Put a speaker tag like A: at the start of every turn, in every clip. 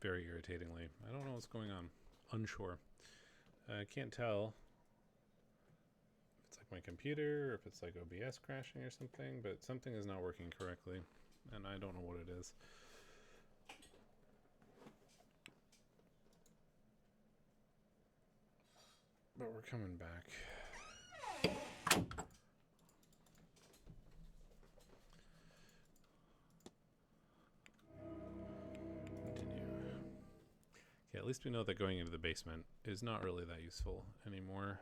A: very irritatingly. I don't know what's going on. Unsure. I can't tell if it's like my computer or if it's like OBS crashing or something, but something is not working correctly, and I don't know what it is. But we're coming back. Okay, at least we know that going into the basement is not really that useful anymore.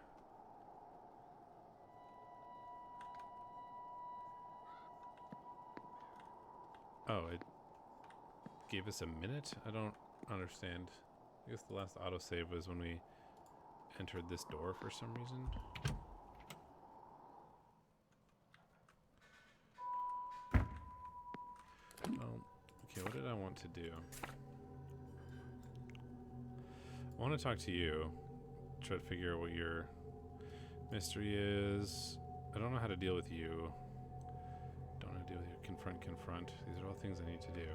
A: Oh, it gave us a minute? I don't understand. I guess the last autosave was when we entered this door for some reason. Oh, okay, what did I want to do? I want to talk to you, try to figure out what your mystery is. I don't know how to deal with you. Don't know how to deal with you. Confront. These are all things I need to do.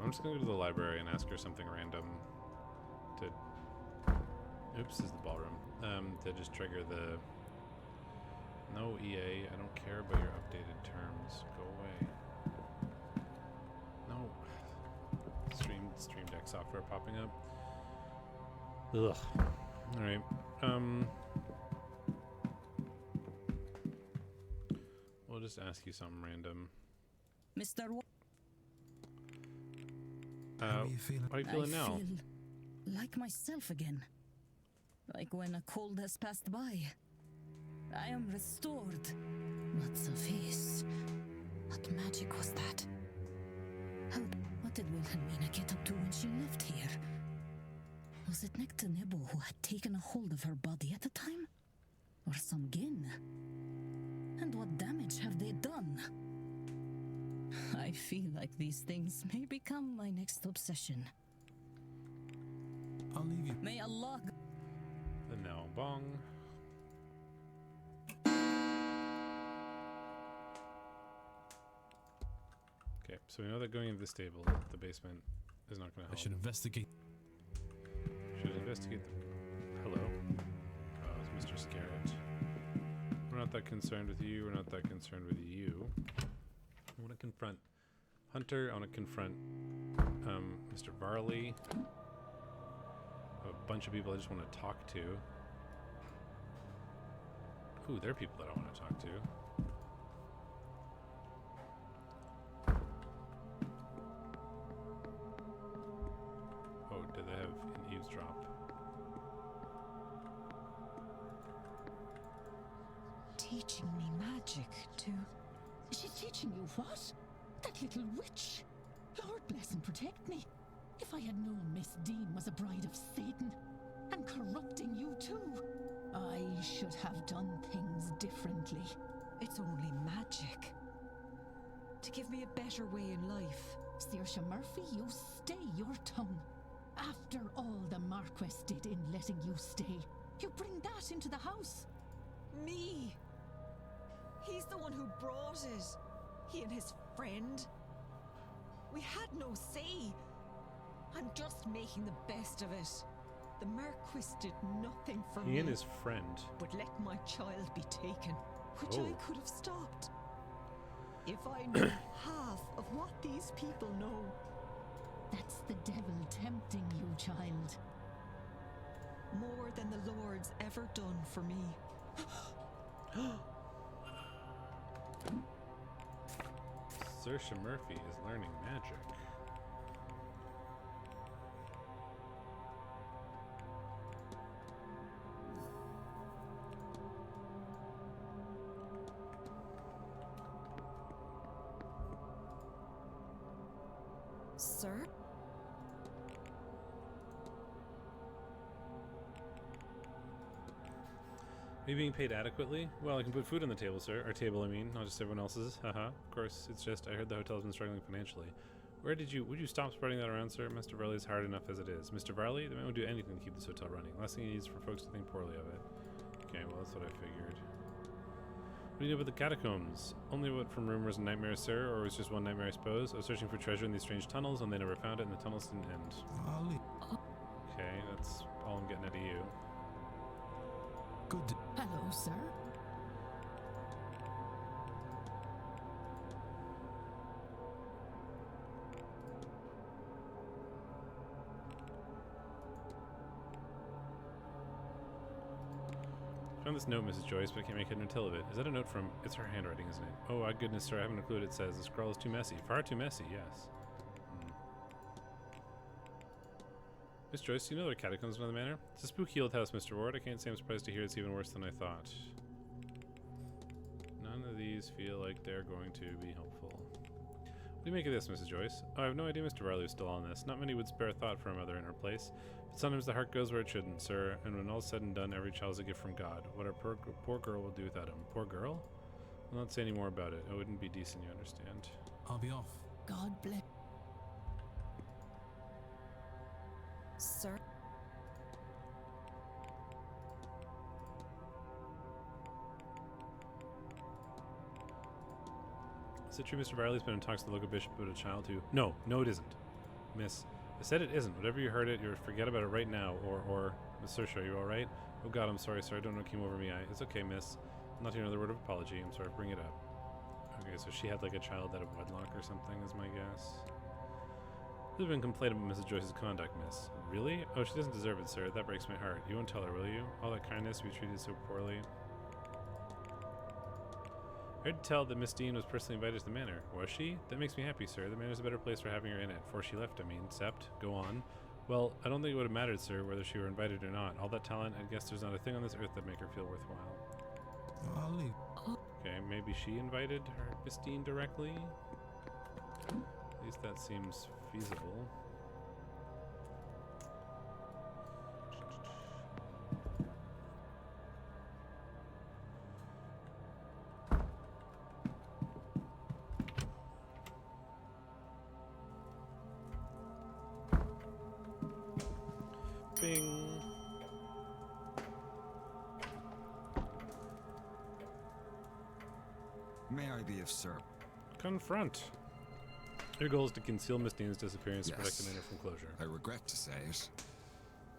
A: I'm just gonna go to the library and ask her something random to... Oops, this is the ballroom. To just trigger the... No, EA, I don't care about your updated terms. Go away. No. Stream Deck software popping up. Ugh. Alright. We'll just ask you something random.
B: Mr.
A: How are you feeling? How are you feeling now?
B: I feel like myself again. Like when a cold has passed by. I am restored. What's a face? What magic was that? What did Wilhelmina get up to when she left here? Was it Nectar Nebo who had taken a hold of her body at the time? Or some Gin? And what damage have they done? I feel like these things may become my next obsession.
C: I'll leave you.
B: May Allah...
A: And now, bong. Okay, so we know that going into the stable, the basement, is not going to help.
C: I should investigate.
A: Should investigate the... Hello? Oh, it's Mr. Scarrett. We're not that concerned with you. We're not that concerned with you. I want to confront Hunter. I want to confront Mr. Varley. A bunch of people I just want to talk to. Ooh, there are people that I want to talk to. Oh, do they have an eavesdrop?
D: Teaching me magic to... She's teaching you what? That little witch? Lord bless and protect me. If I had known Miss Dean was a bride of Satan, and corrupting you too, I should have done things differently.
E: It's only magic. To give me a better way in life.
D: Saoirse Murphy, you stay your tongue. After all the Marquess did in letting you stay, you bring that into the house.
E: Me? He's the one who brought it. He and his friend. We had no say. I'm just making the best of it. The Marquis did nothing for me.
A: He and his friend.
E: But let my child be taken, which I could have stopped. If I knew half of what these people know.
D: That's the devil tempting you, child.
E: More than the Lord's ever done for me.
A: Saoirse Murphy is learning magic.
E: Sir?
A: Are you being paid adequately? Well, I can put food on the table, sir. Our table, I mean. Not just everyone else's. Haha. Of course, it's just I heard the hotel's been struggling financially. Would you stop spreading that around, sir? Mr. Varley's hard enough as it is. Mr. Varley? The man would do anything to keep this hotel running. Last thing he needs for folks to think poorly of it. Okay, well, that's what I figured. What do you know about the catacombs? Only what from rumors and nightmares, sir, or was just one nightmare, I suppose? I was searching for treasure in these strange tunnels, and they never found it, and the tunnels didn't end. Okay, that's all I'm getting out of you.
C: Good.
D: Hello, sir.
A: Found this note, Mrs. Joyce, but I can't make head nor tail of it. Is that a note from... It's her handwriting, isn't it? Oh, my goodness, sir, I haven't a clue what it says. The scrawl is too messy. Far too messy, yes. Miss Joyce, do you know there are catacombs in the manor? It's a spooky old house, Mr. Ward. I can't say I'm surprised to hear it's even worse than I thought. None of these feel like they're going to be helpful. What do you make of this, Mrs. Joyce? Oh, I have no idea Mr. Varley was still on this. Not many would spare a thought for a mother in her place. But sometimes the heart goes where it shouldn't, sir, and when all's said and done, every child's a gift from God. What our poor girl will do without him. Poor girl? I'll not say any more about it. It wouldn't be decent, you understand.
C: I'll be off.
D: God bless.
B: Sir?
A: Is it true Mr. Varley's been in talks with the local bishop about a child who... No, it isn't. Miss, I said it isn't. Whatever you heard it, you forget about it right now, or... Miss Saoirse, are you alright? Oh god, I'm sorry, sir. I don't know what came over me. It's okay, miss. I'm not hearing another word of apology. I'm sorry, bring it up. Okay, so she had like a child out of wedlock or something, is my guess. There's been complaint about Mrs. Joyce's conduct, miss. Really? Oh, she doesn't deserve it, sir. That breaks my heart. You won't tell her, will you? All that kindness, we treated so poorly. I heard tell that Miss Dean was personally invited to the manor. Was she? That makes me happy, sir. The manor's a better place for having her in it. Before she left, I mean. Sept, go on. Well, I don't think it would have mattered, sir, whether she were invited or not. All that talent, I guess there's not a thing on this earth that'd make her feel worthwhile.
C: I'll leave.
A: Okay, maybe she invited her Miss Dean directly? At least that seems feasible. Bing.
F: May I be of service?
A: Confront. Your goal is to conceal Miss Dean's disappearance and protect
F: Yes.
A: the manor from closure.
F: I regret to say it,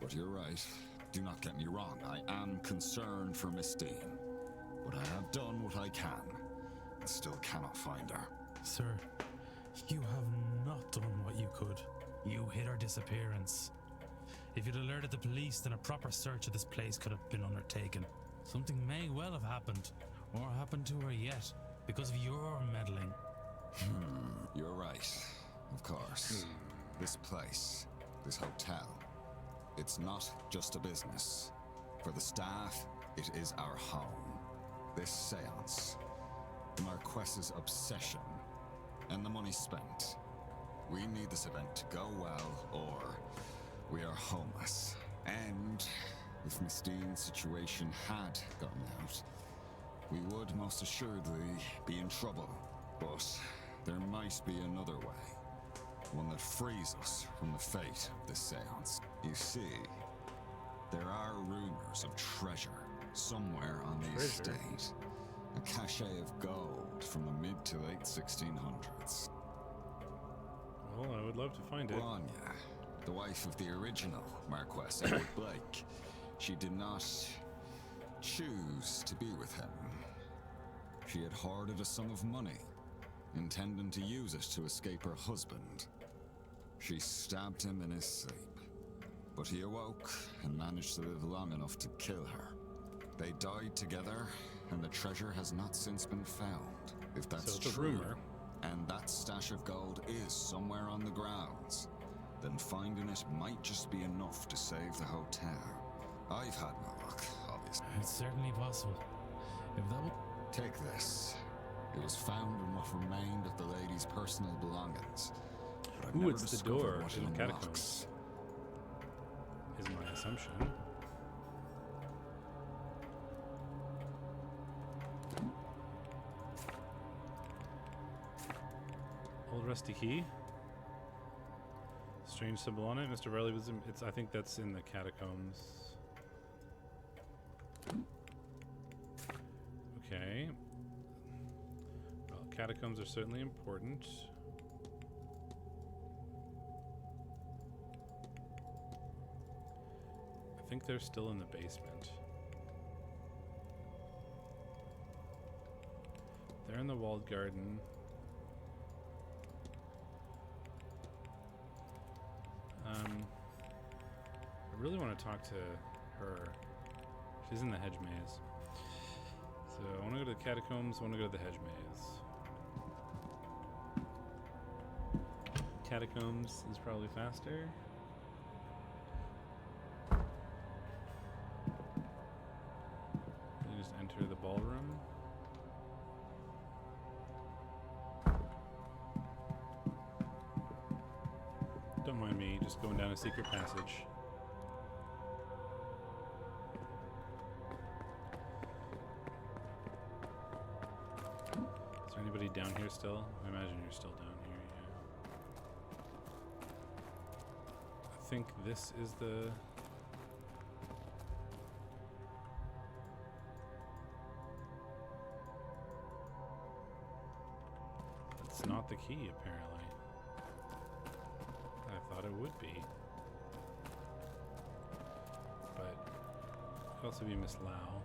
F: but you're right. Do not get me wrong. I am concerned for Miss Dean, but I have done what I can. I still cannot find her.
C: Sir, you have not done what you could. You hid her disappearance. If you'd alerted the police, then a proper search of this place could have been undertaken. Something may well have happened, or happened to her yet, because of your meddling.
F: You're right, of course. This place, this hotel, it's not just a business. For the staff, it is our home. This seance, the Marquess's obsession, and the money spent. We need this event to go well, or we are homeless. And if Miss Dean's situation had gotten out, we would most assuredly be in trouble. But there might be another way. One that frees us from the fate of this seance. You see, there are rumors of treasure somewhere on the estate. A cachet of gold from the mid to late 1600s.
A: Well, I would love to find it.
F: Grania, the wife of the original Marquess Edward Blake, she did not choose to be with him. She had hoarded a sum of money, intending to use it to escape her husband. She stabbed him in his sleep, but he awoke and managed to live long enough to kill her. They died together, and the treasure has not since been found. If that's
A: So it's a
F: true,
A: rumor.
F: and that stash of gold is somewhere on the grounds, then finding it might just be enough to save the hotel. I've had no luck, obviously.
C: It's certainly possible. If that would...
F: Take this. It was found in what remained of the lady's personal belongings. But I've
A: Ooh,
F: never
A: it's the
F: discovered
A: door
F: what
A: to
F: it
A: the
F: unlocks.
A: Is my assumption. Old rusty key? strange symbol on it. Mr. Varley was in, it's I think that's in the catacombs. Okay. Well, catacombs are certainly important. I think they're still in the basement. They're in the walled garden. I really want to talk to her. She's in the hedge maze. So I want to go to the catacombs, I want to go to the hedge maze. Catacombs is probably faster. You just enter the ballroom. Don't mind me just going down a secret passage. Is there anybody down here still? I imagine you're still down here, yeah. I think this is the... It's not the key, apparently. I thought it would be. But it could also be Miss Lau.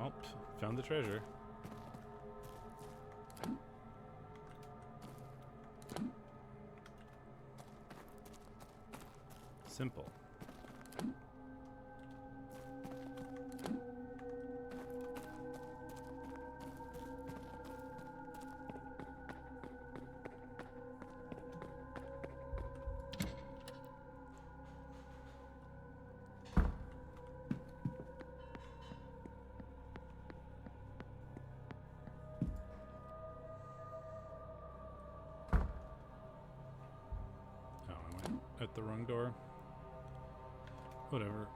A: Oh, found the treasure. Simple. Oh, I went out the wrong door. Whatever.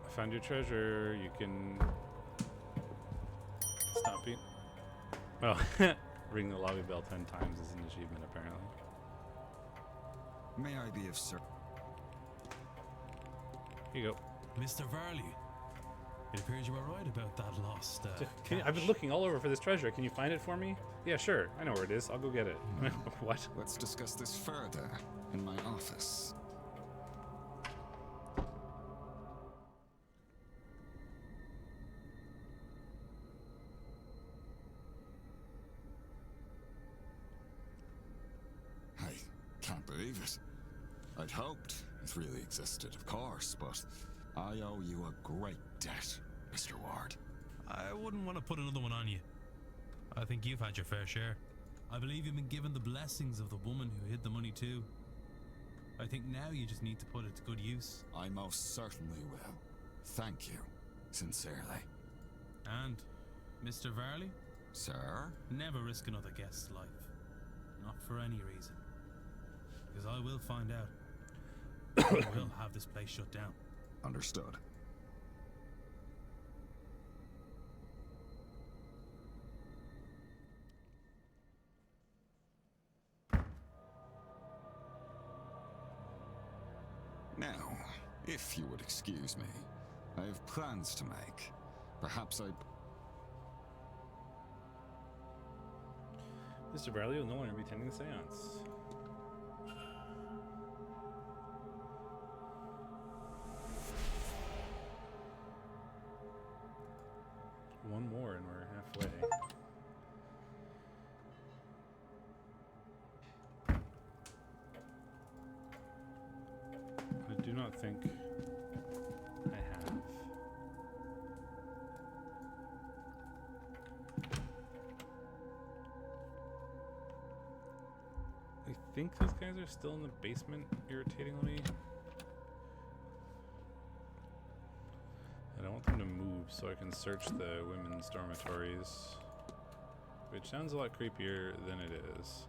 A: I found your treasure. You can stop being. Well, ring the lobby bell 10 times is an achievement, apparently.
F: May I be of service?
A: Here you go.
C: Mr. Varley, it appears you were right about that lost.
A: I've been looking all over for this treasure. Can you find it for me? Yeah, sure. I know where it is. I'll go get it. What?
F: Let's discuss this further in my office. I can't believe it. I'd hoped it really existed, of course, but I owe you a great debt, Mr. Ward.
C: I wouldn't want to put another one on you. I think you've had your fair share. I believe you've been given the blessings of the woman who hid the money too. I think now you just need to put it to good use.
F: I most certainly will. Thank you, sincerely.
C: And, Mr. Varley,
F: Sir?
C: never risk another guest's life. Not for any reason. Because I will find out. I will have this place shut down.
F: Understood. Now, if you would excuse me, I have plans to make. Perhaps I...
A: Mr. Varley will no longer be attending the seance. One more and we're halfway. I do not think I have. I think those guys are still in the basement irritating me. so I can search the women's dormitories, which sounds a lot creepier than it is.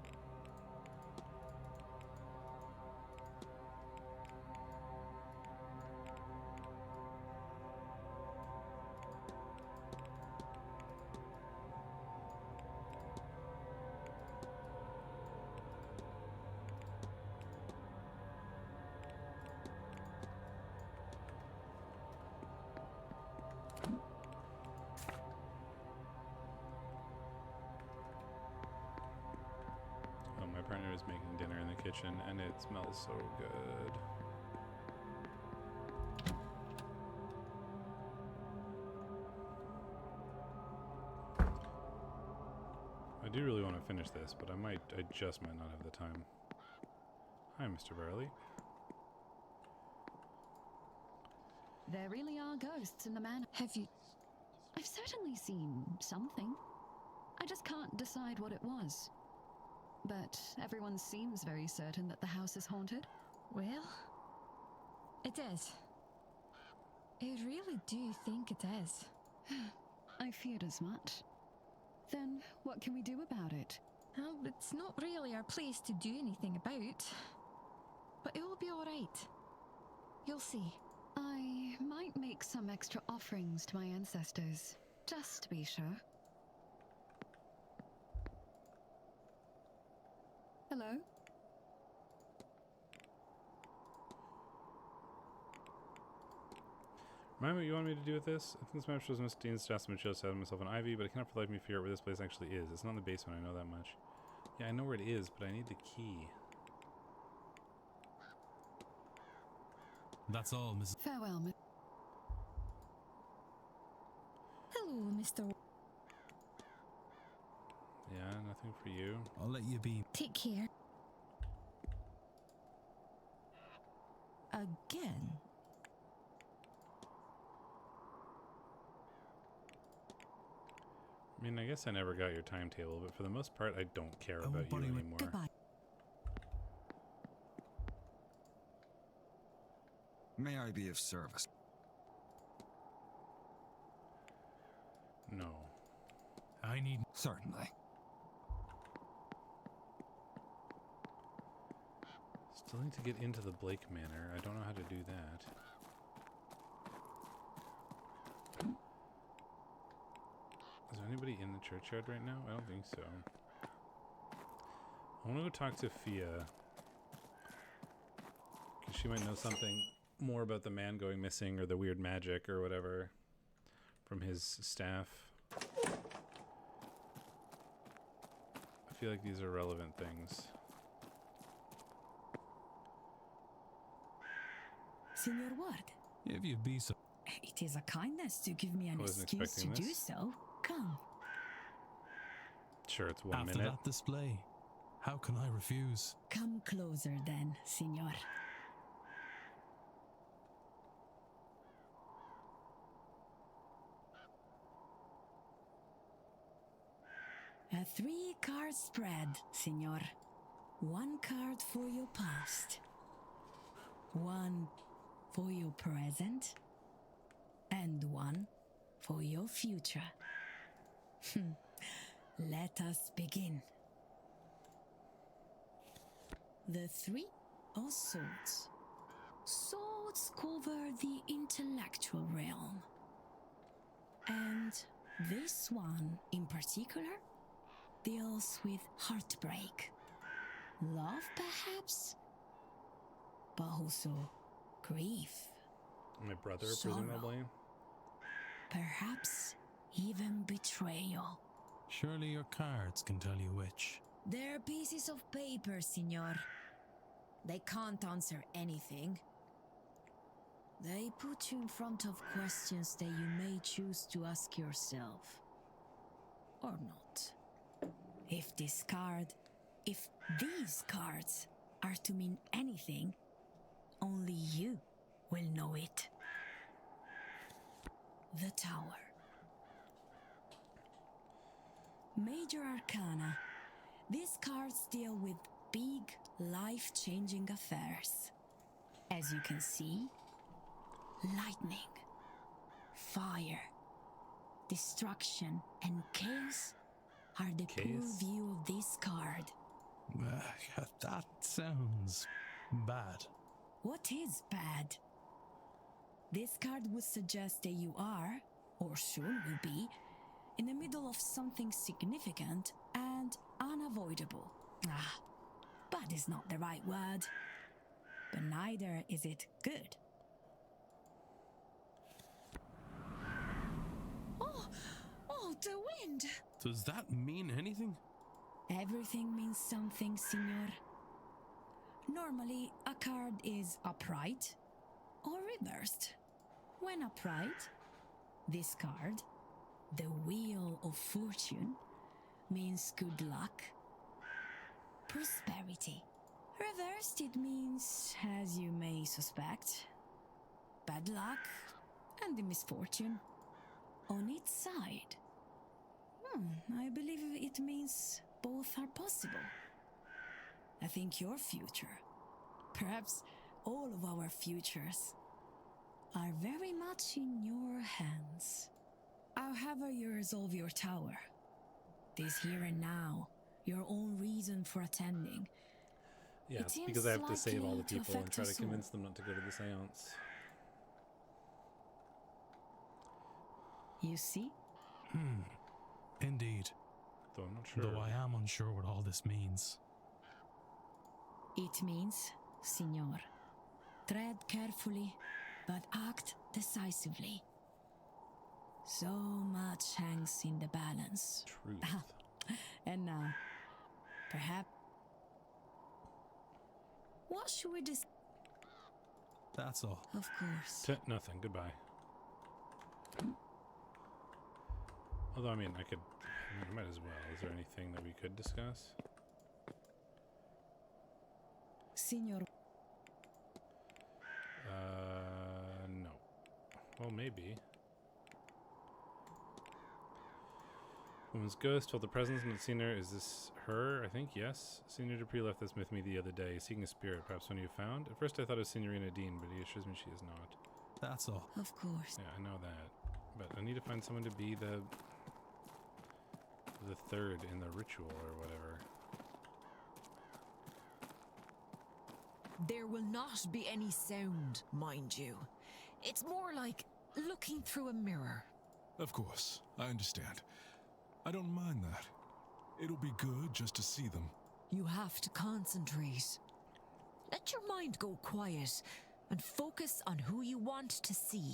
A: My partner is making dinner in the kitchen and it smells so good. I do really want to finish this, but I just might not have the time. Hi, Mr. Barley.
G: There really are ghosts in the manor. Have you? I've certainly seen something. I just can't decide what it was. But everyone seems very certain that the house is haunted.
H: Well, it is. I really do think it is.
G: I feared as much. Then what can we do about it?
H: Well, it's not really our place to do anything about. But it will be alright. You'll see.
G: I might make some extra offerings to my ancestors, just to be sure. Hello?
A: Remind me what you want me to do with this? I think this map shows Miss Dean's stats and shows myself an ivy, but I cannot for the life of me figure out where this place actually is. It's not in the basement, I know that much. Yeah, I know where it is, but I need the key.
C: That's all, Mrs.
G: Farewell, Miss.
H: Hello, Mr.
A: Yeah, nothing for you.
C: I'll let you be.
H: Take care.
B: Again?
A: I mean, I guess I never got your timetable, but for the most part, I don't care about you
C: bother you with-
A: anymore.
B: Goodbye.
F: May I be of service?
A: No.
C: I need.
F: Certainly.
A: Still need to get into the Blake Manor. I don't know how to do that. Is there anybody in the churchyard right now? I don't think so. I want to go talk to Fia. Because she might know something more about the man going missing or the weird magic or whatever from his staff. I feel like these are relevant things.
B: Senor Ward,
C: If you'd be so.
B: it is a kindness to give me an
A: I wasn't
B: excuse to
A: expecting
B: do
A: this.
B: so. Come.
A: Sure, it's 1
C: After
A: minute.
C: that display, how can I refuse?
B: Come closer then, senor. A 3-card spread, senor. 1 card for your past, 1 for your present, and 1 for your future. Let us begin. The 3 are swords. Swords cover the intellectual realm. And this one in particular deals with heartbreak. Love, perhaps, but also grief.
A: My brother,
B: Sorrow.
A: presumably.
B: Perhaps even betrayal.
C: Surely your cards can tell you which.
B: They're pieces of paper, senor. They can't answer anything. They put you in front of questions that you may choose to ask yourself. Or not. If these cards are to mean anything, only you will know it. The Tower. Major Arcana. These cards deal with big, life-changing affairs. As you can see, lightning, fire, Destruction and chaos are the poor
A: Chaos?
B: view of this card.
C: That sounds bad.
B: What is bad? This card would suggest that you are, or soon will be, in the middle of something significant and unavoidable. Bad is not the right word, but neither is it good.
E: Oh, the wind!
C: Does that mean anything?
B: Everything means something, Signor. Normally, a card is upright or reversed. When upright, this card, the Wheel of Fortune, means good luck, prosperity. Reversed, it means, as you may suspect, bad luck and the misfortune. On its side, I believe it means both are possible. I think your future, perhaps all of our futures, are very much in your hands. However you resolve your tower, this here and now, your own reason for attending.
A: Yeah,
B: It
A: it's
B: seems
A: because I have to save all the
B: likely to
A: people and
B: affect
A: try to
B: us all.
A: convince them not to go to the seance.
B: You see?
C: Indeed.
A: Though I'm not sure.
C: Though I am unsure what all this means.
B: It means, Signor, tread carefully, but act decisively. So much hangs in the balance.
A: Truth.
B: And now, perhaps... What should we discuss?
C: That's all.
B: Of course.
A: Nothing. Goodbye. Although, I mean, I might as well. Is there anything that we could discuss?
B: Signor,
A: No. Well, maybe. Woman's ghost felt the presence and had seen her. Is this her? I think, yes. Signor Dupree left this with me the other day, seeking a spirit, perhaps one you found. At first I thought it was Signorina Dean, but he assures me she is not.
C: That's all.
B: of course.
A: Yeah, I know that. But I need to find someone to be the third in the ritual or whatever.
E: There will not be any sound, mind you. It's more like looking through a mirror.
I: Of course, I understand. I don't mind that. It'll be good just to see them.
E: You have to concentrate. Let your mind go quiet and focus on who you want to see.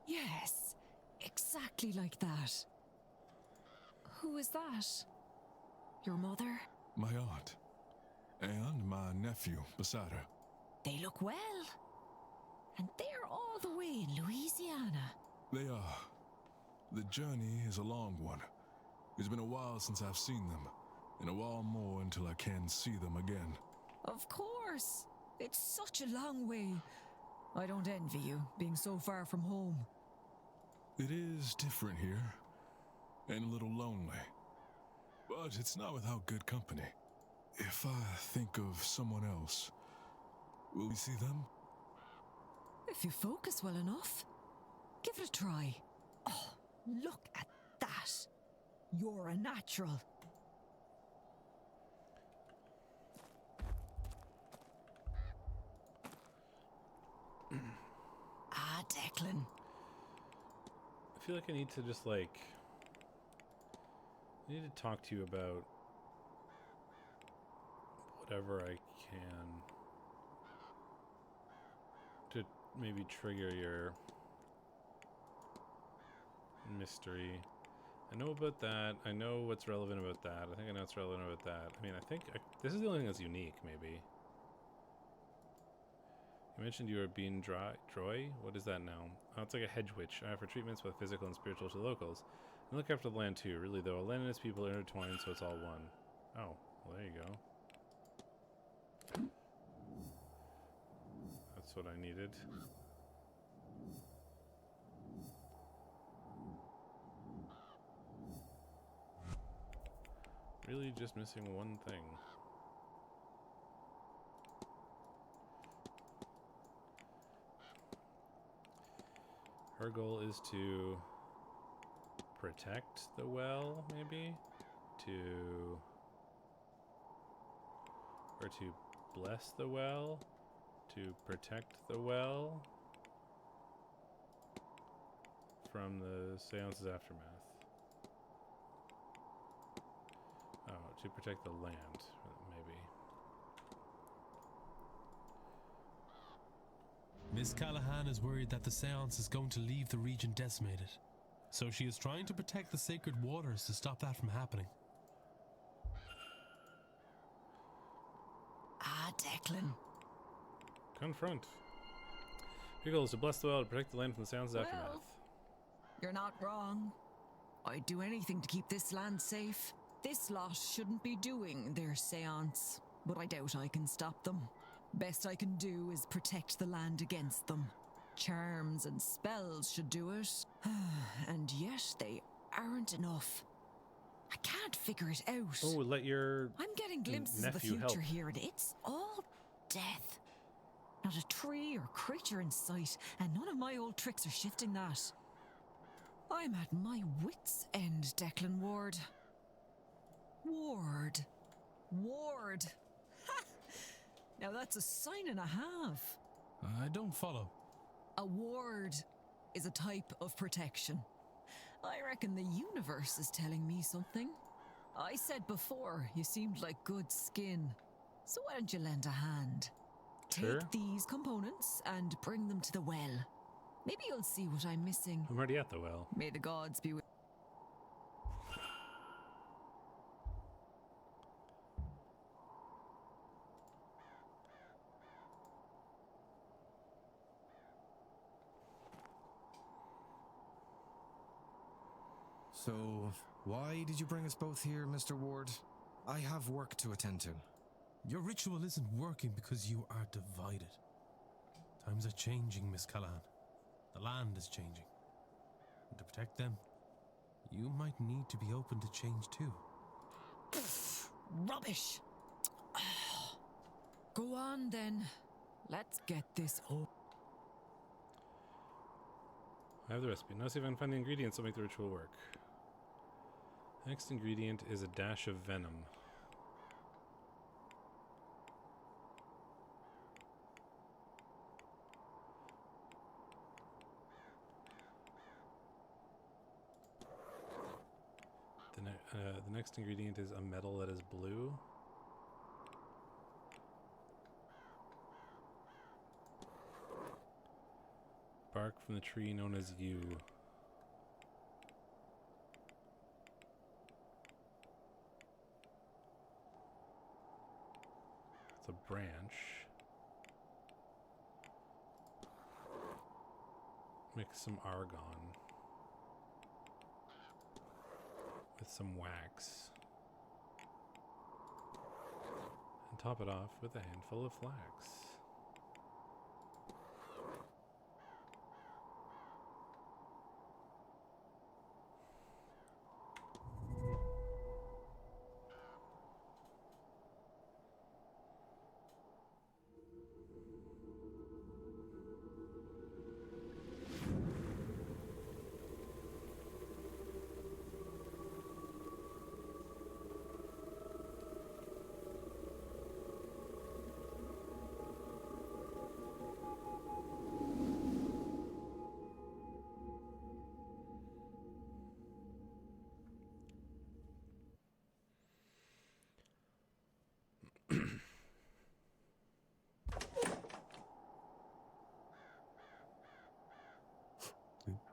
E: Yes, exactly like that. Who is that? Your mother?
I: My aunt. And my nephew beside her.
E: They look well. And they're all the way in Louisiana.
I: They are. The journey is a long one. It's been a while since I've seen them, and a while more until I can see them again.
E: Of course. It's such a long way. I don't envy you, being so far from home.
I: It is different here, and a little lonely. But it's not without good company. If I think of someone else, will we see them?
E: If you focus well enough, give it a try. Oh, look at that. You're a natural. Declan.
A: I feel like I need to just I need to talk to you about whatever I can to maybe trigger your mystery. I know about that. I know what's relevant about that. I think I know what's relevant about that. I mean, this is the only thing that's unique, maybe. You mentioned you were being Troy? What is that now? Oh, it's like a hedge witch. I offer treatments, both physical and spiritual, to locals. And look after the land too, really, though. Land and its people are intertwined, so it's all one. Oh, well, there you go. That's what I needed. Really just missing one thing. Her goal is to protect the well, maybe? Or to bless the well? To protect the well from the Seance's aftermath. Oh, to protect the land, maybe.
J: Miss Callahan is worried that the Séance is going to leave the region decimated, so she is trying to protect the sacred waters to stop that from happening.
E: Ah, Declan.
A: Confront. Your goal is to bless the well to protect the land from the Seance's aftermath.
E: You're not wrong. I'd do anything to keep this land safe. This lot shouldn't be doing their seance, but I doubt I can stop them. Best I can do is protect the land against them. Charms and spells should do it, and yet they aren't enough. I can't figure it out.
A: Oh, let your
E: I'm getting glimpses of the
A: nephew
E: future
A: help.
E: here, and it's all death. Not a tree or creature in sight, and none of my old tricks are shifting that. I'm at my wits' end, Declan Ward. Ward. Ha! Now that's a sign and a half.
J: I don't follow.
E: A ward is a type of protection. I reckon the universe is telling me something. I said before, you seemed like good skin. So why don't you lend a hand?
A: Sure.
E: Take these components and bring them to the well. Maybe you'll see what I'm missing.
A: I'm already at the well.
E: May the gods be with.
K: So, why did you bring us both here, Mr. Ward? I have work to attend to.
J: Your ritual isn't working because you are divided. Times are changing, Miss Callahan. The land is changing. And to protect them, you might need to be open to change too.
E: Rubbish! Go on then. Let's get this over.
A: I have the recipe. Now see if I can find the ingredients that make the ritual work. Next ingredient is a dash of venom. The next ingredient is a metal that is blue. Bark from the tree known as yew. It's a branch. Mix some argon with some wax. And top it off with a handful of flax.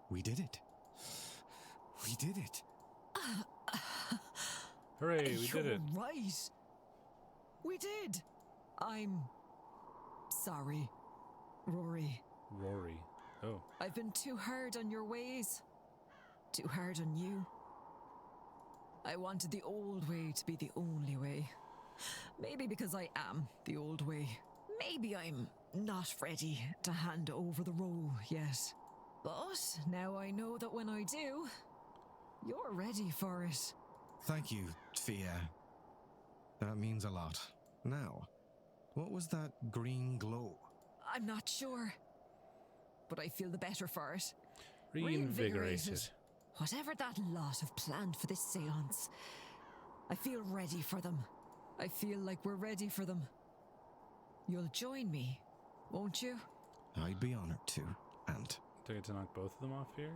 K: We did it. We did it.
A: Hooray, we did it.
E: You're right. We did. I'm sorry, Rory.
A: Rory. Oh.
E: I've been too hard on your ways. Too hard on you. I wanted the old way to be the only way. Maybe because I am the old way. Maybe I'm not ready to hand over the role yet. But now I know that when I do, you're ready for it.
K: Thank you, Fia. That means a lot. Now, what was that green glow?
E: I'm not sure, but I feel the better for it.
A: Reinvigorated.
E: Whatever that lot have planned for this seance, I feel ready for them. I feel like we're ready for them. You'll join me, won't you?
K: I'd be honored to, Aunt.
A: Do I get to knock both of them off here?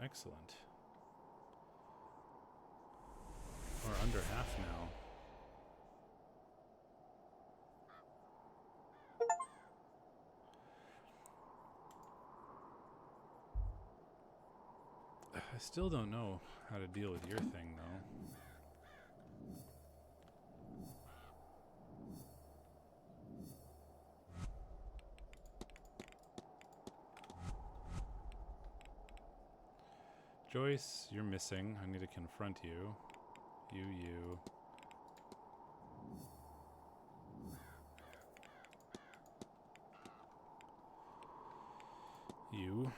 A: Excellent. We're under half now. I still don't know how to deal with your thing, though. Joyce, you're missing. I need to confront you. You. You.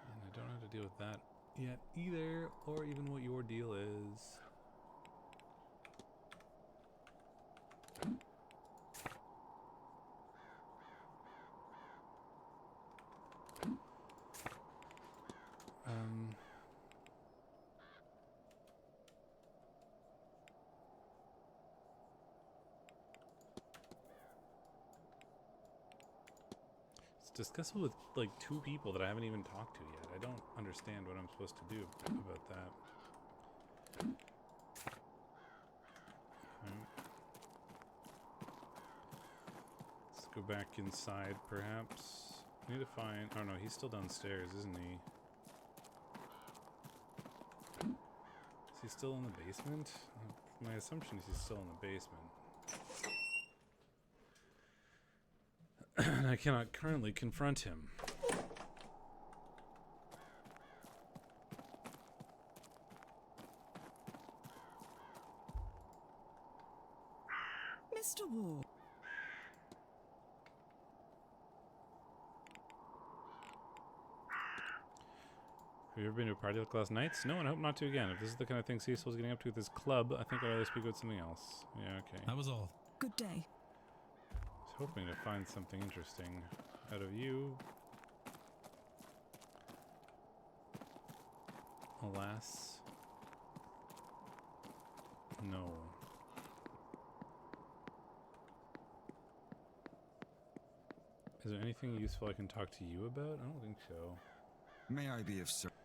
A: And I don't know how to deal with that yet either, or even what your deal is. It's discussable with like 2 people that I haven't even talked to yet. I don't understand what I'm supposed to do about that. Let's go back inside, perhaps. I need to find... Oh no, he's still downstairs, isn't he? Is he still in the basement? My assumption is he's still in the basement. I cannot currently confront him.
E: Mr. Ward.
A: Have you ever been to a party like last night's? No, and I hope not to again. If this is the kind of thing Cecil's getting up to with his club, I think I'd rather speak with something else. Yeah, okay.
C: That was all.
E: Good day.
A: I was hoping to find something interesting out of you. Alas. No. Is there anything useful I can talk to you about? I don't think so.
F: May I be of service?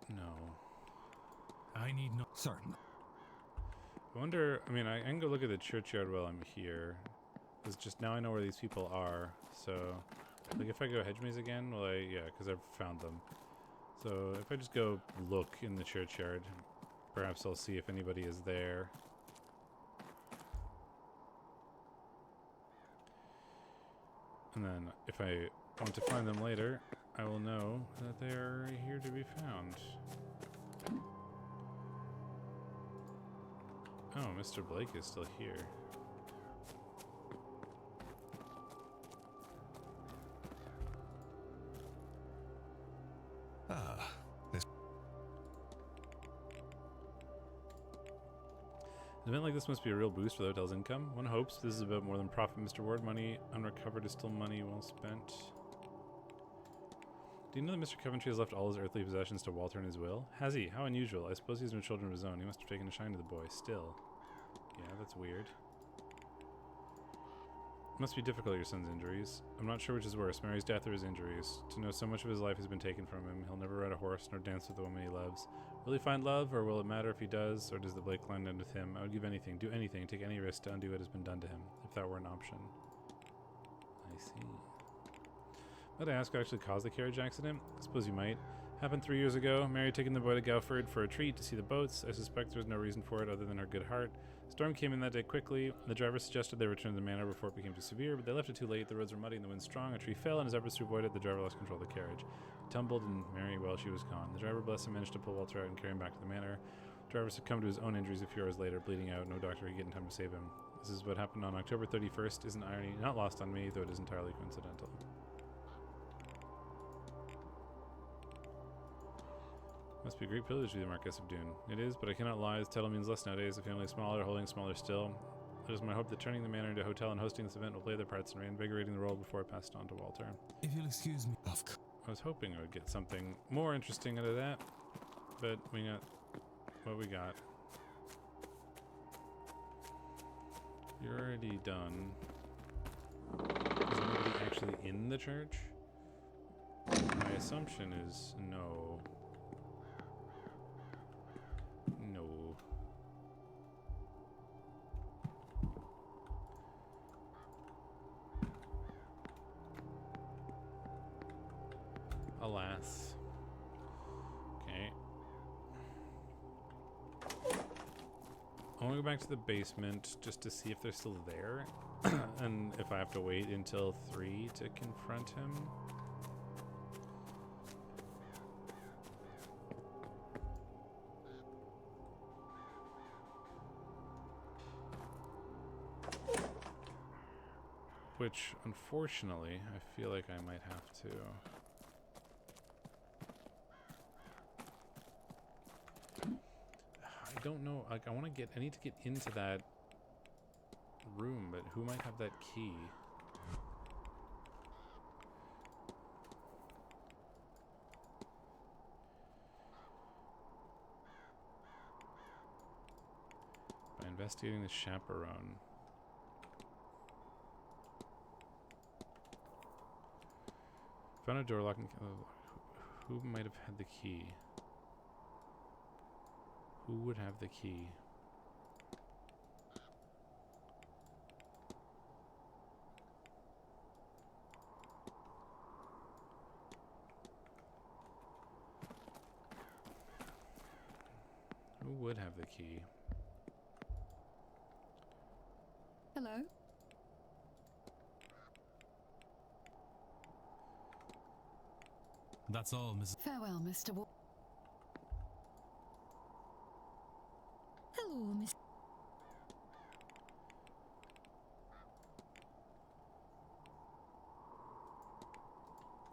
A: No.
C: I need no.
F: Certainly.
A: I wonder, I mean, I can go look at the churchyard while I'm here. Because just now I know where these people are. So, like if I go hedge maze again, well, yeah, because I've found them. So if I just go look in the churchyard, perhaps I'll see if anybody is there. And then if I want to find them later, I will know that they are here to be found. Oh, Mr. Blake is still here.
K: Ah, this.
A: An event like this must be a real boost for the hotel's income. One hopes this is about more than profit, Mr. Ward. Money unrecovered is still money well spent. Do you know that Mr. Coventry has left all his earthly possessions to Walter in his will? Has he? How unusual. I suppose he has no children of his own. He must have taken a shine to the boy. Still. Yeah, that's weird. It must be difficult, your son's injuries. I'm not sure which is worse, Mary's death or his injuries. To know so much of his life has been taken from him. He'll never ride a horse nor dance with the woman he loves. Will he find love, or will it matter if he does, or does the Blake land end with him? I would give anything, do anything, take any risk to undo what has been done to him, if that were an option. I see. Might I ask what actually caused the carriage accident? I suppose you might. Happened 3 years ago. Mary had taken the boy to Gauford for a treat to see the boats. I suspect there was no reason for it other than her good heart. Storm came in that day quickly. The driver suggested they return to the manor before it became too severe, but they left it too late. The roads were muddy and the wind strong. A tree fell, and as efforts to avoid it, the driver lost control of the carriage. He tumbled, and Mary, well, she was gone. The driver, bless him, managed to pull Walter out and carry him back to the manor. The driver succumbed to his own injuries a few hours later, bleeding out. No doctor could get in time to save him. This is what happened on October 31st. Is an irony not lost on me, though it is entirely coincidental. Must be a great privilege to be the Marquess of Dune. It is, but I cannot lie. As title means less nowadays. A family smaller, holding smaller still. It is my hope that turning the manor into a hotel and hosting this event will play their parts in reinvigorating the role before it passed on to Walter.
J: If you'll excuse me.
A: I was hoping I would get something more interesting out of that, but we got what we got. You're already done. Is anybody actually in the church? My assumption is no. No. Alas. Okay. I want to go back to the basement just to see if they're still there. And if I have to wait until 3 to confront him. Which, unfortunately, I feel like I might have to. I don't know. Like, I need to get into that room, but who might have that key? By investigating the chaperone. Found a door lock. Who might have had the key? Who would have the key? Who would have the key?
G: Hello?
C: That's all, Mrs.
G: Farewell, Mr.
H: Hello, Miss.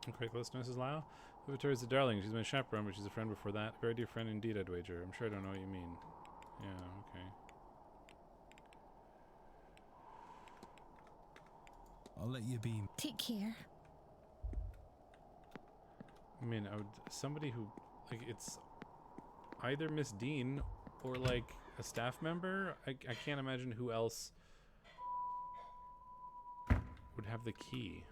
A: Okay, close to Mrs. Lyle. Victoria's a darling. She's my chaperone, but she's a friend before that. Very dear friend indeed, I'd wager. I'm sure I don't know what you mean. Yeah, okay.
C: I'll let you be.
H: Take care.
A: I mean, somebody who, like, it's either Miss Dean or, like, a staff member. I can't imagine who else would have the key.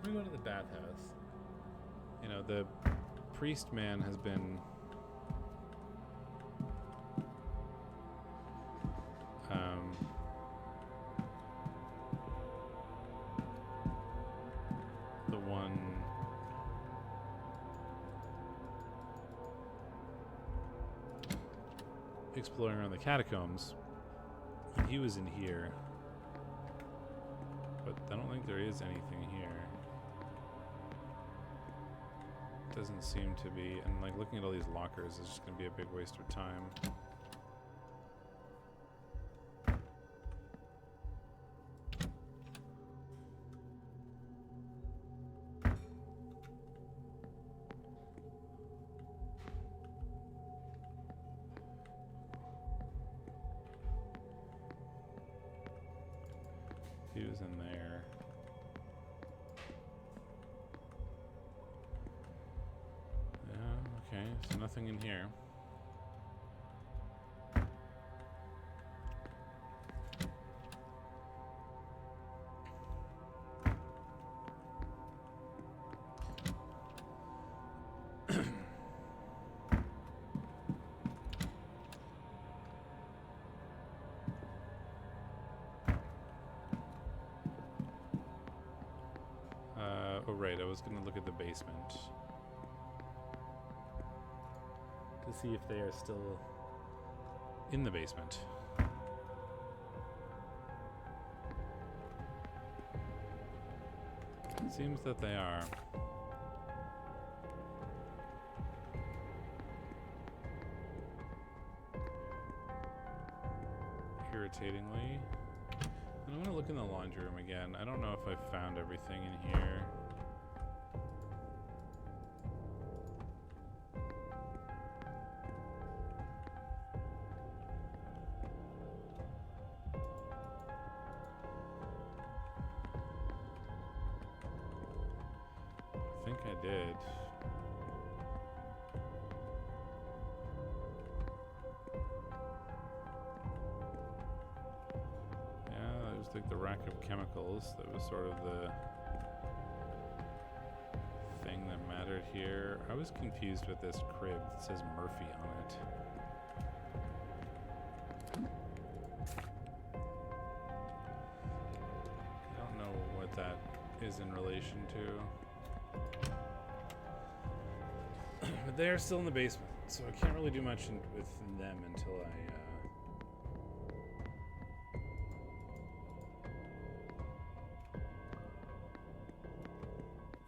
A: Let me go to the bathhouse. You know, the priest man has been the one exploring around the catacombs. He was in here, but I don't think there is anything here. Doesn't seem to be, and like looking at all these lockers is just going to be a big waste of time. He was in there. Yeah, okay, so nothing in here. Oh right, I was gonna look at the basement to see if they are still in the basement. It seems that they are. Irritatingly. I want to look in the laundry room again. I don't know if I found everything in here. I think I did. Yeah, it was like the rack of chemicals that was sort of the thing that mattered here. I was confused with this crib that says Murphy on it. I don't know what that is in relation to. But they are still in the basement, so I can't really do much with them until I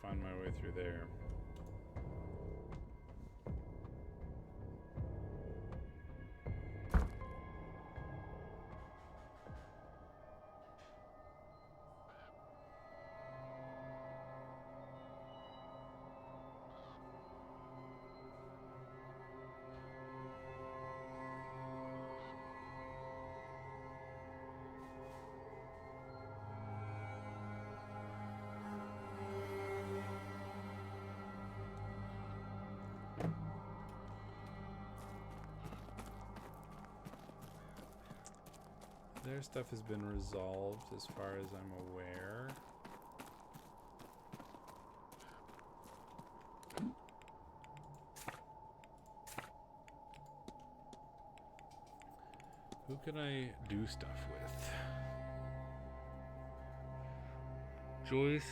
A: find my way through there. Their stuff has been resolved as far as I'm aware. Who can I do stuff with? Joyce,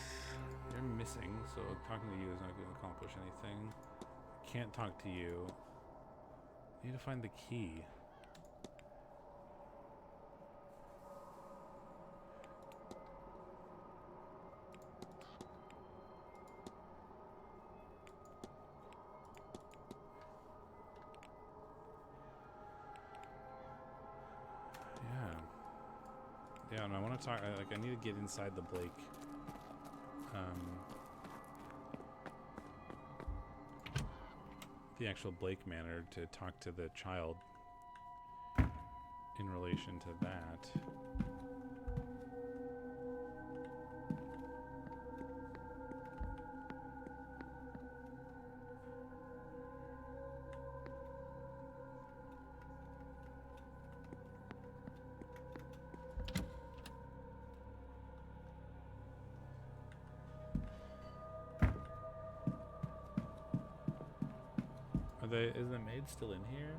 A: you're missing, so talking to you is not going to accomplish anything. Can't talk to you. Need to find the key. Yeah, and I want to talk. I need to get inside the Blake. The actual Blake Manor to talk to the child in relation to that. Is the maid still in here?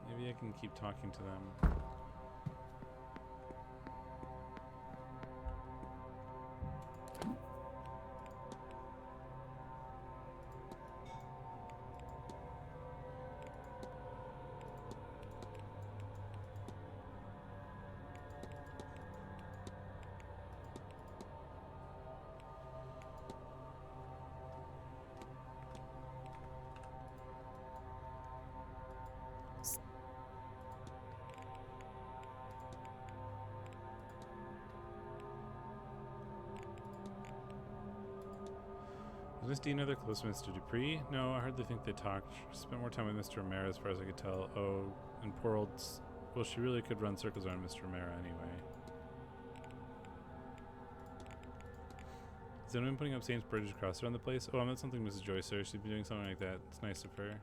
A: Maybe I can keep talking to them. Was Miss Dean other close to Mr. Dupree? No, I hardly think they talked. She spent more time with Mr. Romero as far as I could tell. Oh, and poor old... Well, she really could run circles around Mr. Romero anyway. Is anyone putting up Saint's Bridge across around the place? Oh, that's something Mrs. Joyce, sir. She'd be doing something like that. It's nice of her.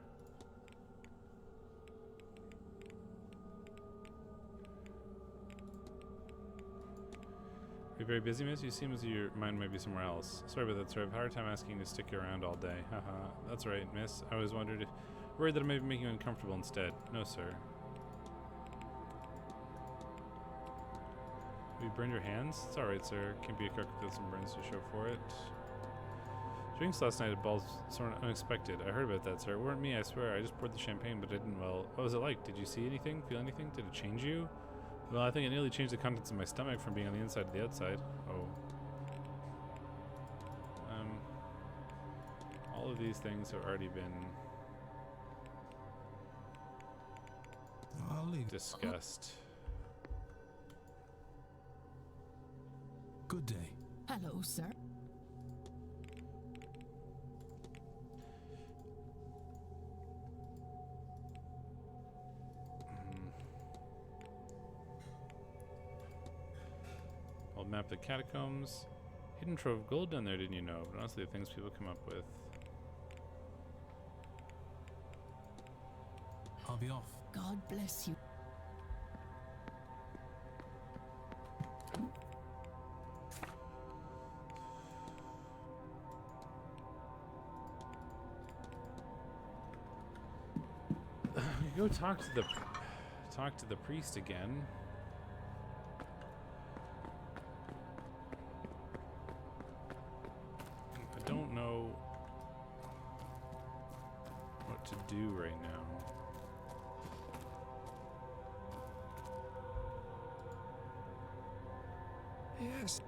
A: Are you very busy, miss? You seem as your mind might be somewhere else. Sorry about that, sir. I've had a hard time asking you to stick around all day. Haha. That's right, miss. I always worried that I may be making you uncomfortable instead. No, sir. Have you burned your hands? It's alright, sir. Can't be a crook without some burns to show for it. Drinks last night at balls sort of unexpected. I heard about that, sir. It weren't me, I swear. I just poured the champagne, but I didn't well. What was it like? Did you see anything? Feel anything? Did it change you? Well, I think it nearly changed the contents of my stomach from being on the inside to the outside. Oh. All of these things have already been discussed.
J: Good day.
D: Hello, sir.
A: Old map of the catacombs. Hidden trove of gold down there, didn't you know? But honestly, the things people come up with.
J: I'll be off.
D: God bless you.
A: Go talk to the priest again. I don't know what to do right now.
K: Yes.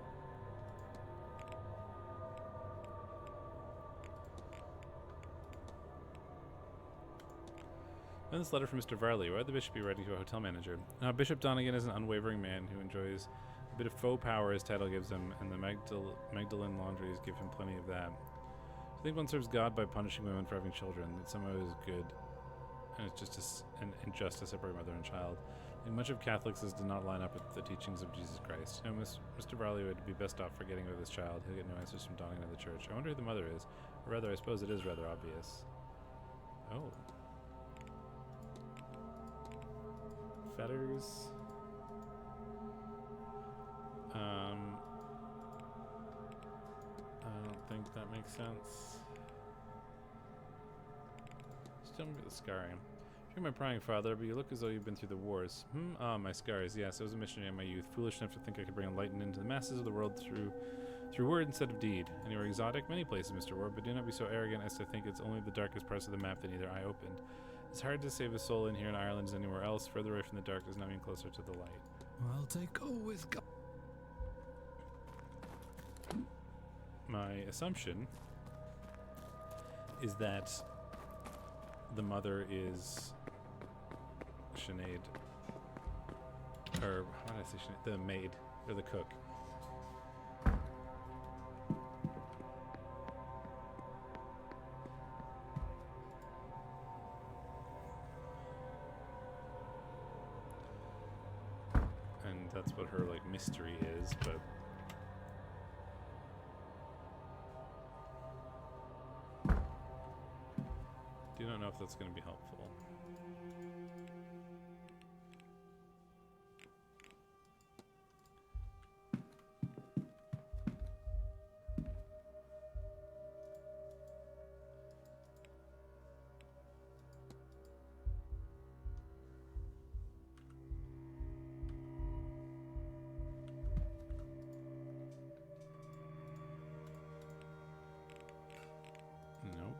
A: Then this letter from Mr. Varley. Why would the bishop be writing to a hotel manager? Bishop Donegan is an unwavering man who enjoys a bit of faux power his title gives him, and the Magdalene laundries give him plenty of that. I think one serves God by punishing women for having children. That somehow is good, and it's just an injustice to separate mother and child. And much of Catholics does not line up with the teachings of Jesus Christ. You know, Mr. Varley would be best off forgetting about this child. He'll get no answers from Donegan at the church. I wonder who the mother is. Or rather, I suppose it is rather obvious. Oh. Fetters. I don't think that makes sense. Still don't get the scarring. You're my prying father, but you look as though you've been through the wars. Ah, my scars. Yes, I was a missionary in my youth, foolish enough to think I could bring enlightenment into the masses of the world through word instead of deed. Anywhere exotic? Many places, Mr. Ward, but do not be so arrogant as to think it's only the darkest parts of the map that neither eye opened. It's hard to save a soul in here in Ireland as anywhere else. Further away from the dark does not mean closer to the light.
J: I'll take go with God.
A: My assumption is that the mother is Sinead, or how did I say Sinead? The maid, or the cook. And that's what her, like, mystery is, but... do not know if that's going to be helpful. Nope.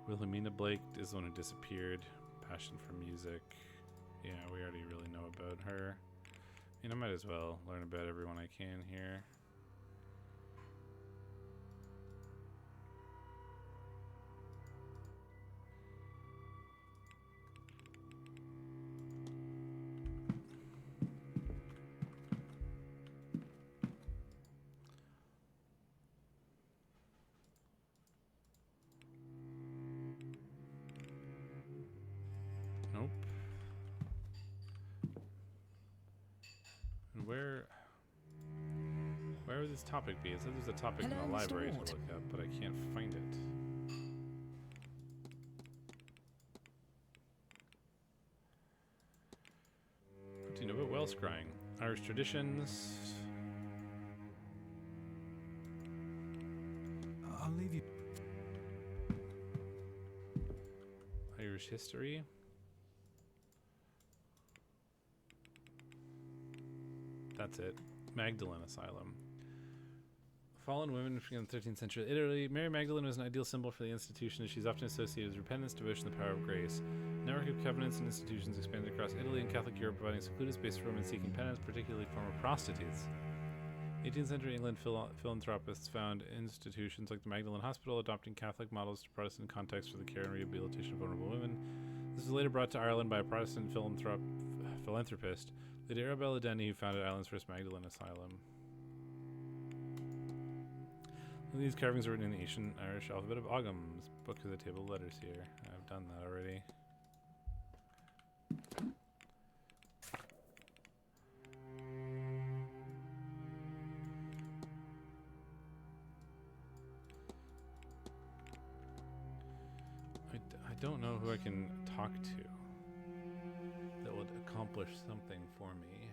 A: Wilhelmina Blake is the one who disappeared. Passion for music. Yeah, we already really know about her. I mean, I might as well learn about everyone I can here. Nope. And where would this topic be? It says there's a topic in
B: Hello,
A: the
B: Mr.
A: library
B: Ward.
A: to look up, but I can't find it. What do you know about well scrying? Irish traditions.
J: I'll leave you.
A: Irish history. That's it. Magdalene Asylum. Fallen women from the 13th century Italy. Mary Magdalene was an ideal symbol for the institution as she's often associated with repentance, devotion, and the power of grace. A network of covenants and institutions expanded across Italy and Catholic Europe, providing a secluded space for women seeking penance, particularly former prostitutes. 18th century England philanthropists found institutions like the Magdalen Hospital adopting Catholic models to Protestant contexts for the care and rehabilitation of vulnerable women. This was later brought to Ireland by a Protestant philanthropist, Lady Arabella Denny, who founded Ireland's first Magdalen Asylum. These carvings are written in the ancient Irish alphabet of Oghams. Book is a table of letters here. I've done that already. I don't know who I can talk to that would accomplish something for me.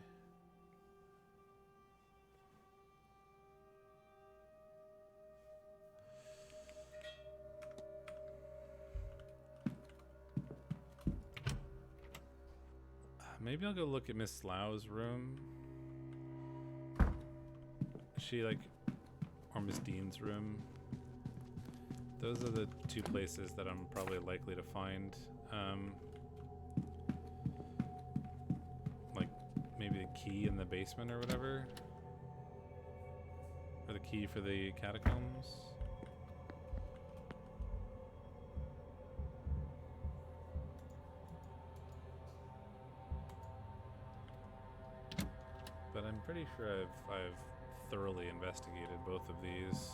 A: Maybe I'll go look at Miss Slough's room. She like, or Miss Dean's room. Those are the two places that I'm probably likely to find. Like maybe the key in the basement or whatever. Or the key for the catacombs. But I'm pretty sure I've thoroughly investigated both of these.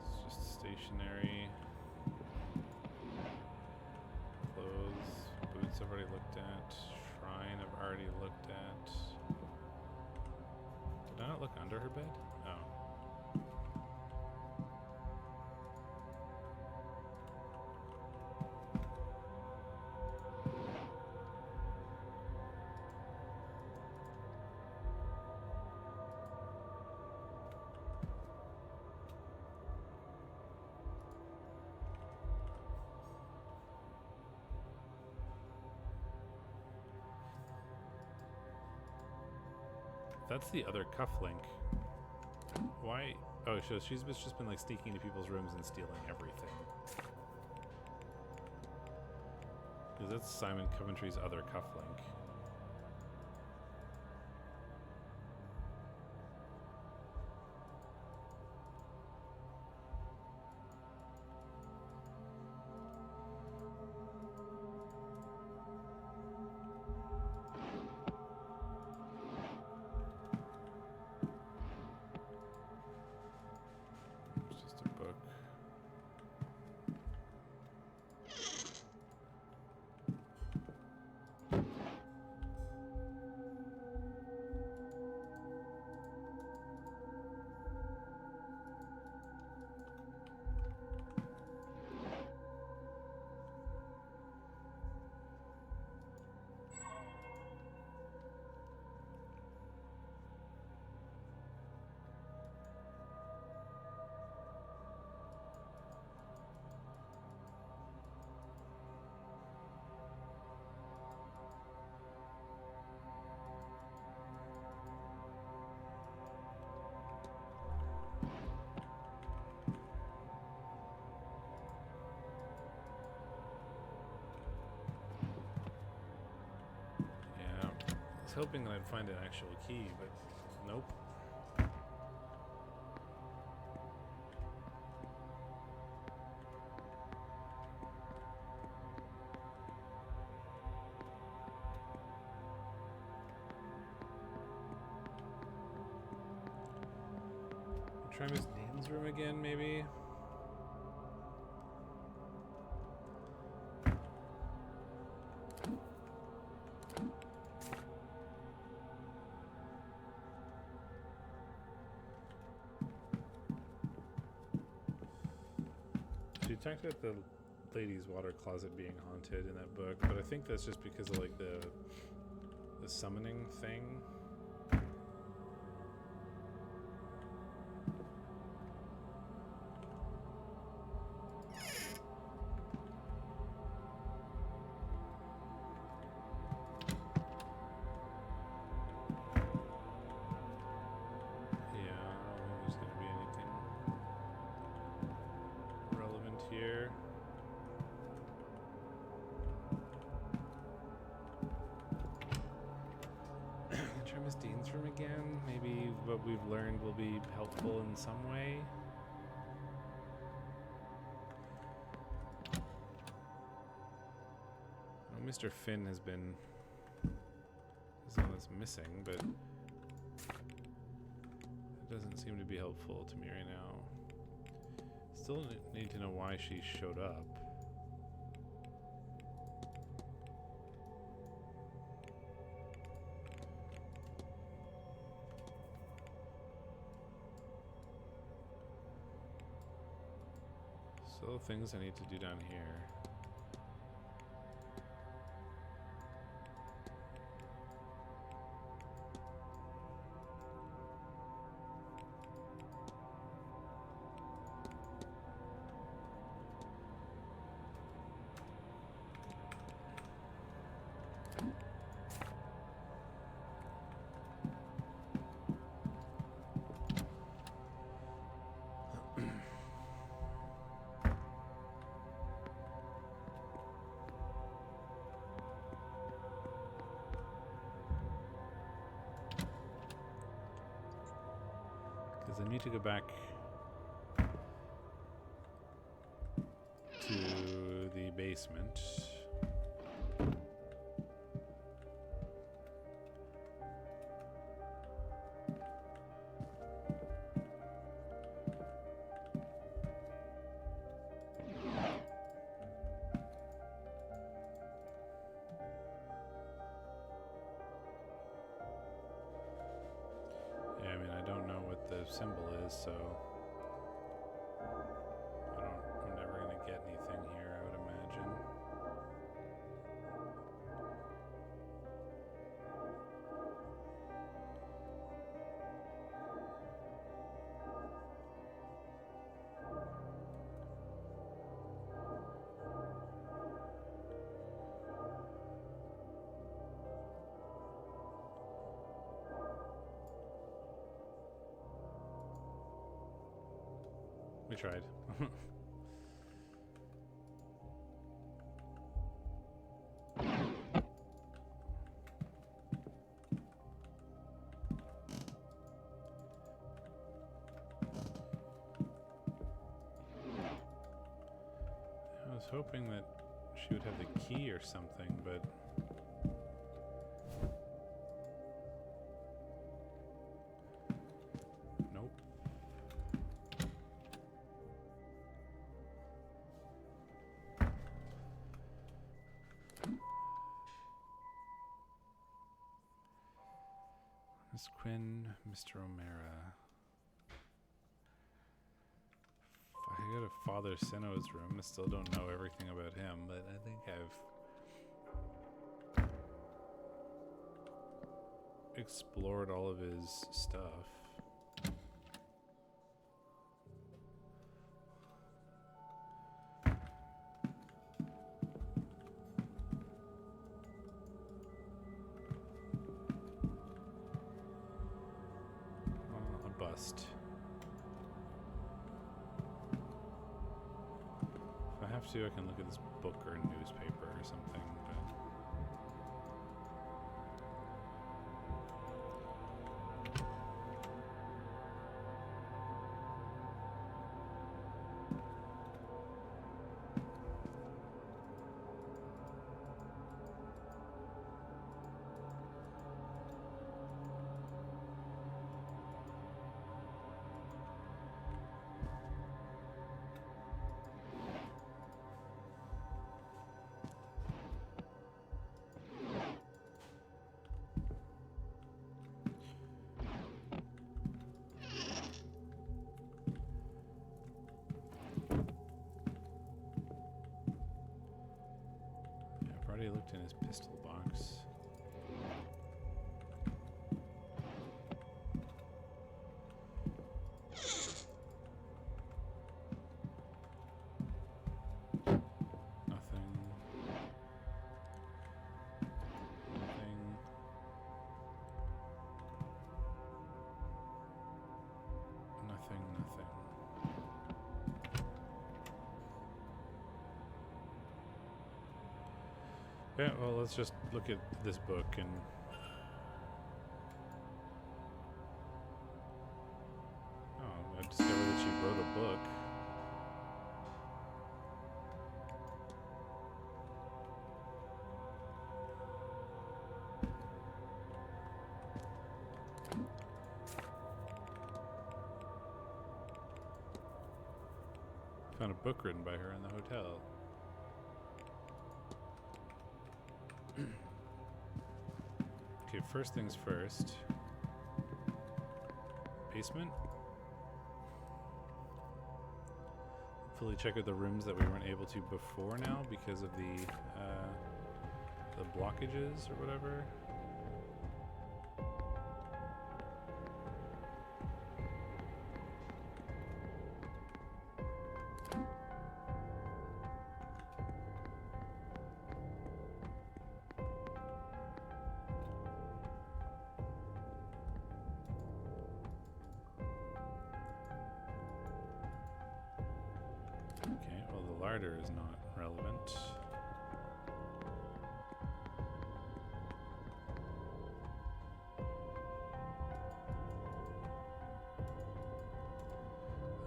A: It's just stationery. Clothes. Boots I've already looked at. Shrine I've already looked at. Did I not look under her bed? Oh. That's the other cufflink. Why? Oh, so she's just been like sneaking into people's rooms and stealing everything. Because that's Simon Coventry's other cufflink. I was hoping that I'd find an actual key, but nope. Try Miss Dean's room again, maybe? She talked about the lady's water closet being haunted in that book, but I think that's just because of like the summoning thing. what we've learned will be helpful in some way. Well, Mr. Finn has been is the one that's missing, but it doesn't seem to be helpful to me right now. Still need to know why she showed up. Still things I need to do down here. Because I need to go back to the basement. Yeah, I mean, I don't know what the symbol is, so I'm never going to get anything here, I would imagine. We tried. I was hoping that she would have the key or something, but nope. Miss Quinn, Mr. O'Mara. I go to Father Sinno's room. I still don't know everything about him, but I think I've explored all of his stuff. A bust. If I have to, I can look at this book or newspaper or something, but yeah, I've already looked in his pistol box. Nothing. Nothing. Nothing. Yeah, well, let's just look at this book and Found a book written by her in the hotel. Okay, first things first. Basement. Fully check out the rooms that we weren't able to before now because of the blockages or whatever. Okay, well the larder is not relevant.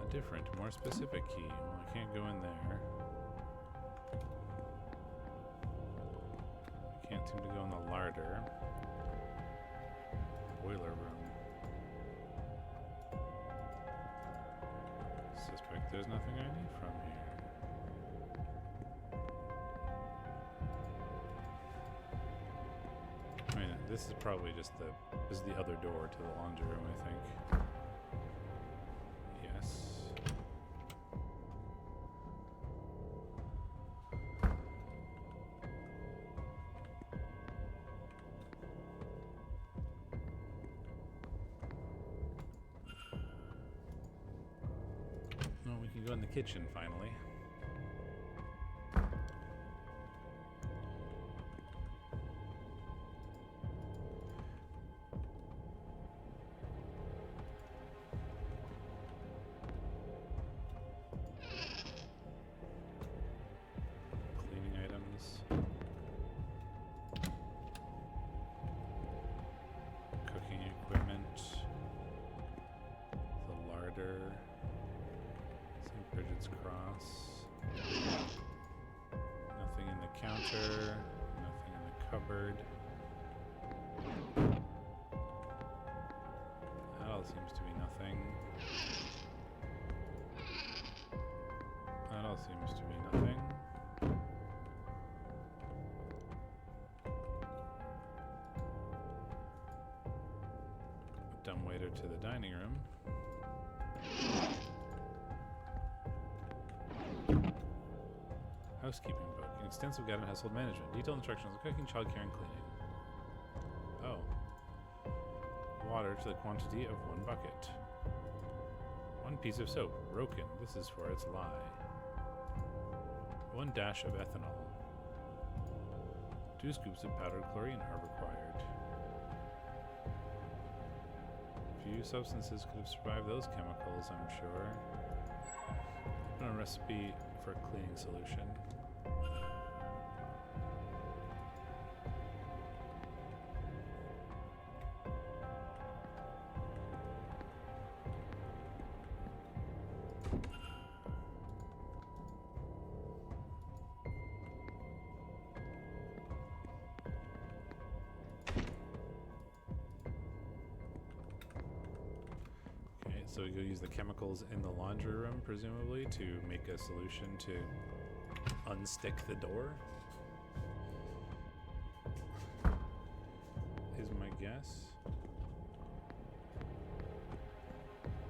A: A different, more specific key. Well, I can't go in there. I can't seem to go in the larder. Boiler room. Suspect there's nothing I need from here. I mean, this is probably just this is the other door to the laundry room, I think. Yes. No, we can go in the kitchen finally. Cleaning items. Cooking equipment. The larder. St. Bridget's Cross. Nothing in the counter. Nothing in the cupboard. That all seems to be nothing. That all seems to be nothing. Dumbwaiter to the dining room. Housekeeping book. An extensive guide on household management. Detailed instructions on cooking, childcare, and cleaning. Oh. Water to the quantity of 1 bucket. 1 piece of soap. Broken. This is for its lie. 1 dash of ethanol. 2 scoops of powdered chlorine are required. Few substances could have survived those chemicals, I'm sure. Open a recipe for a cleaning solution. Okay, so we go use the chemicals in the laundry room, presumably, to make a solution to unstick the door. Is my guess.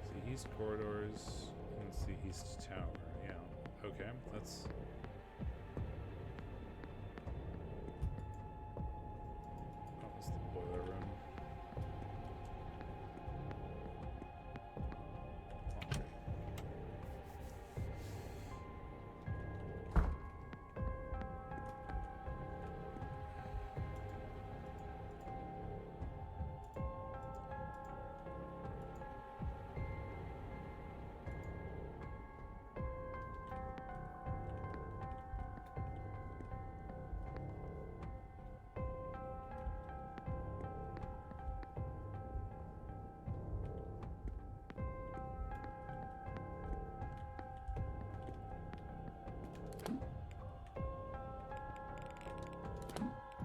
A: See east corridors and see east tower. Yeah. Okay, that's. That was the boiler room.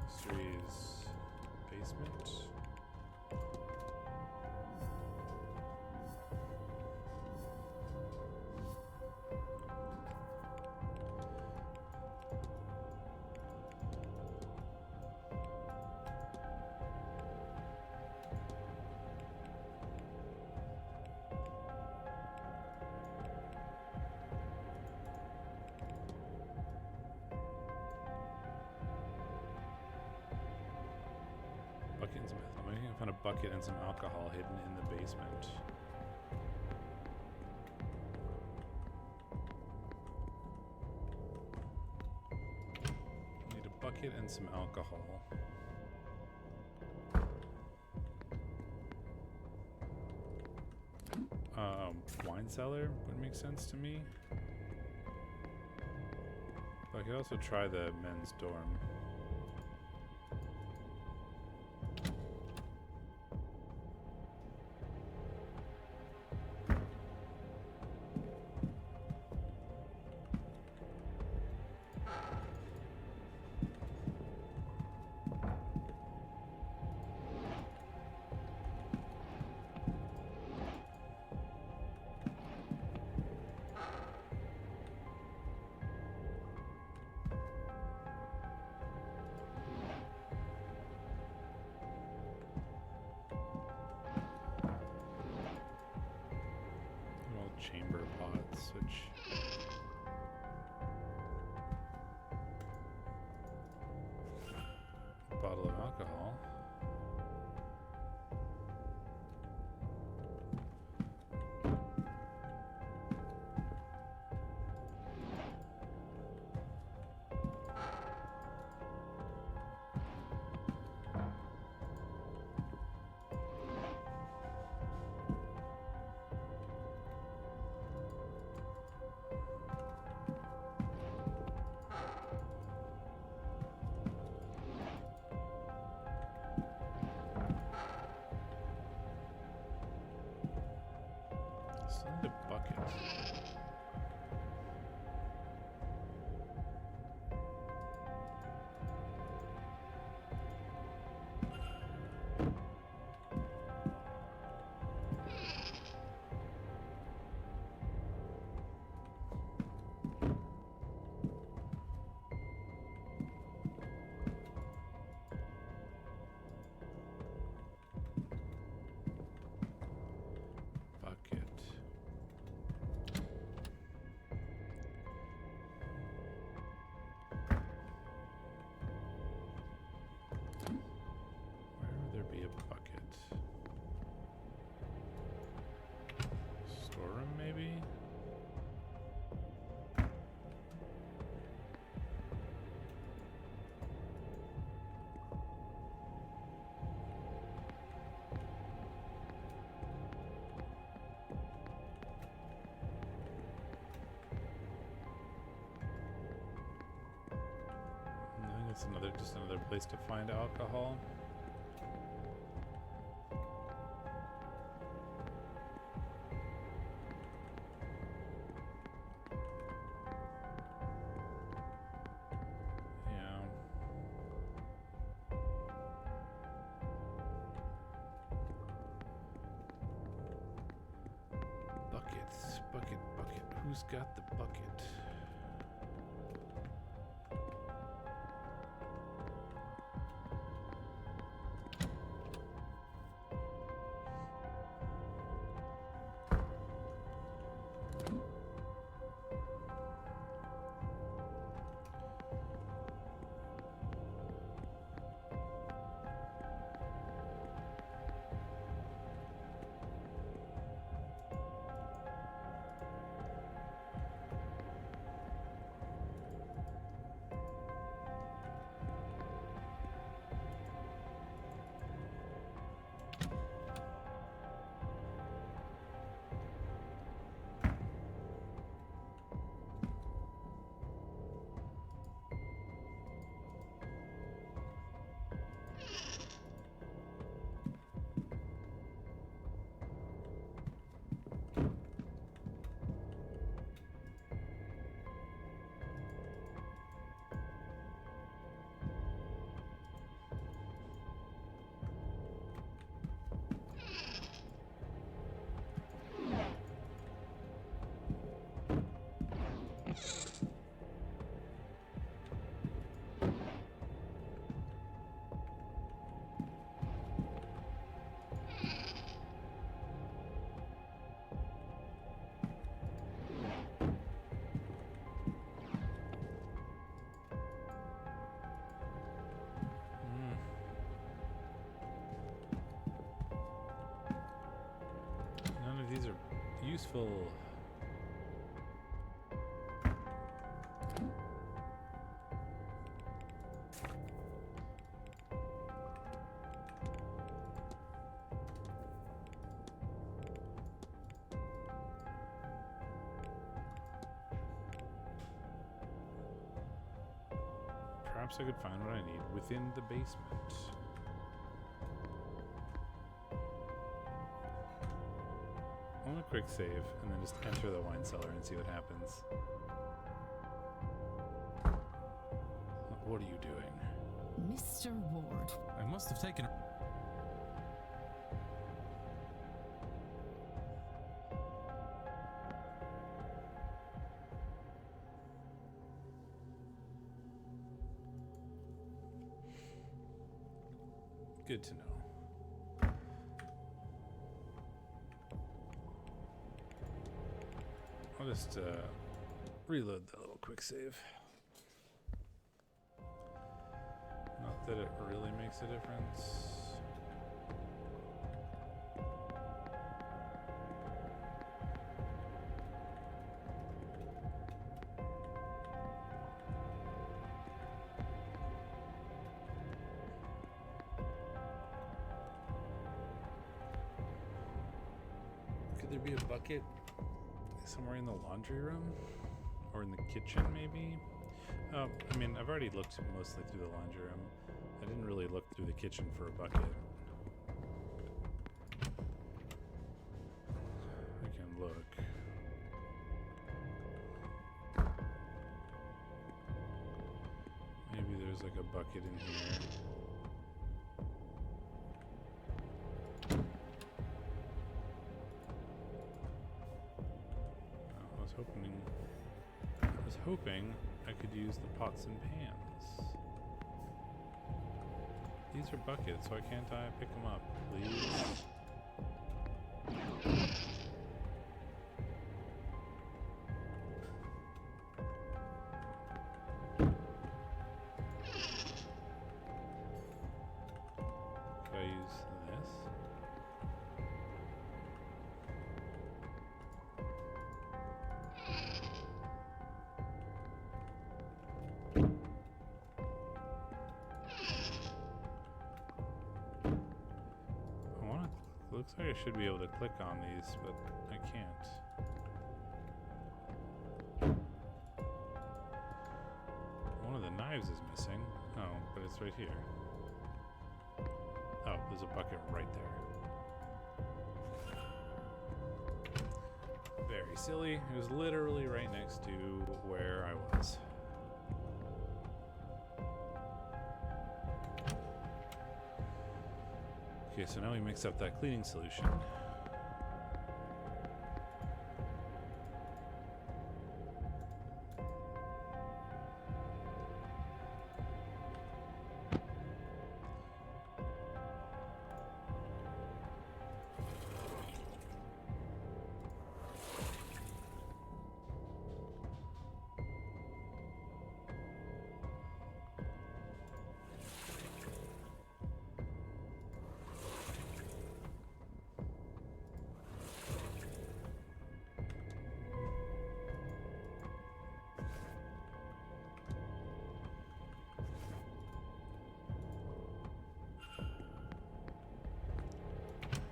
A: Mysteries basement. Bucket and some ethanol. Maybe I can find a bucket and some alcohol hidden in the basement. Need a bucket and some alcohol. Wine cellar would make sense to me. But I could also try the men's dorm. Chamber pots, which bottle of alcohol. Send a bucket. Maybe? I think it's just another place to find alcohol. Bucket. Who's got the bucket? useful. Perhaps I could find what I need within the basement. I want a quick save and then just enter the wine cellar and see what happens. What are you doing?
D: Mr. Ward.
C: I must have taken.
A: Good to know. I'll just reload that little quick save. Not that it really makes a difference. Could there be a bucket somewhere in the laundry room? Or in the kitchen, maybe? I mean, I've already looked mostly through the laundry room. I didn't really look through the kitchen for a bucket. I can look. Maybe there's like a bucket in here. I was hoping I could use the pots and pans. These are buckets, so why can't I pick them up, please? Could I use this? Looks like I should be able to click on these, but I can't. One of the knives is missing. Oh, but it's right here. Oh, there's a bucket right there. Very silly. It was literally right next to where I was. Okay, so now we mix up that cleaning solution.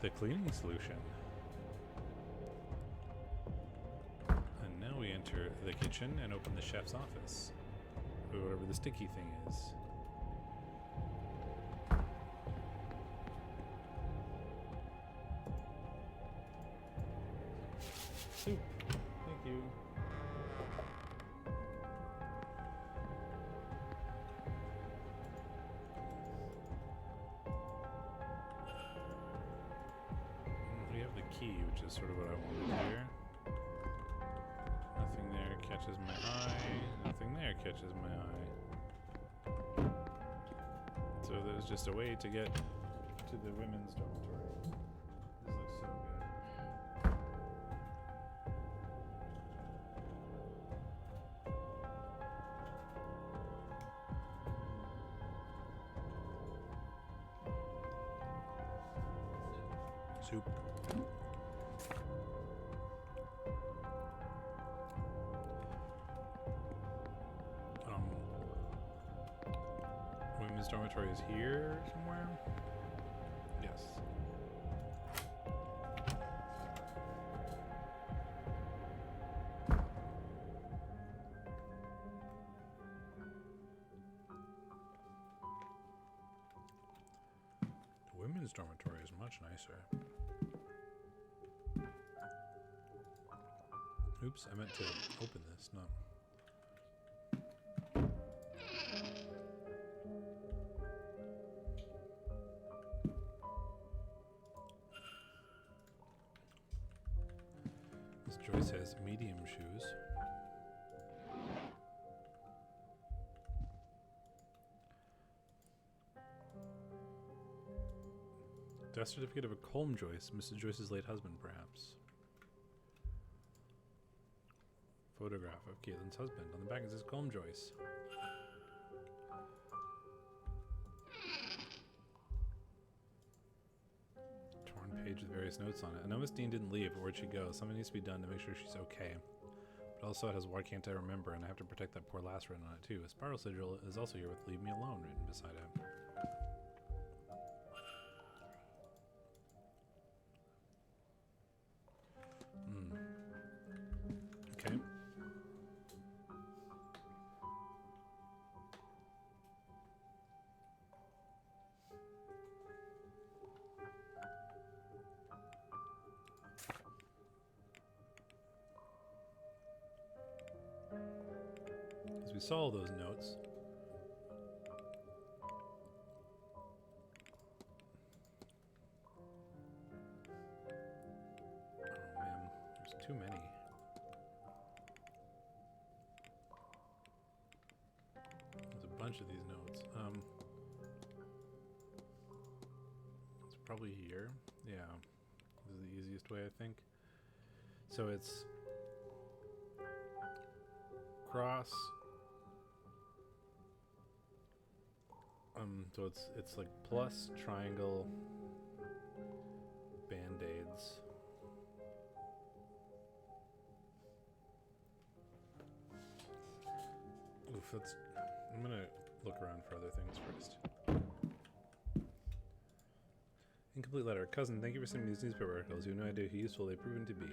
A: The cleaning solution. And now we enter the kitchen and open the chef's office. Or whatever the sticky thing is. Soup. Thank you. We have the key, which is sort of what I wanted here. Nothing there catches my eye. Nothing there catches my eye. So there's just a way to get to the women's dormitory. This looks so good. Soup. women's dormitory is here somewhere? Yes. The women's dormitory is much nicer. Oops, I meant to open this, not... Miss Joyce has medium shoes. Death certificate of a Colm Joyce, Mrs. Joyce's late husband, perhaps. Photograph of Caitlin's husband. On the back it says Colm Joyce. Torn page with various notes on it. I know Miss Dean didn't leave, but where'd she go? Something needs to be done to make sure she's okay. But also it has Why Can't I Remember, and I have to protect that poor lass written on it too. A spiral sigil is also here with Leave Me Alone written beside it. Okay. As we saw all those notes, oh man, there's too many. There's a bunch of these notes. It's probably here. Yeah, this is the easiest way, I think. So it's cross. So it's like plus, triangle, band-aids. Oof, that's... I'm gonna look around for other things first. Incomplete letter. Cousin, thank you for sending these newspaper articles. You have no idea how useful they've proven to be.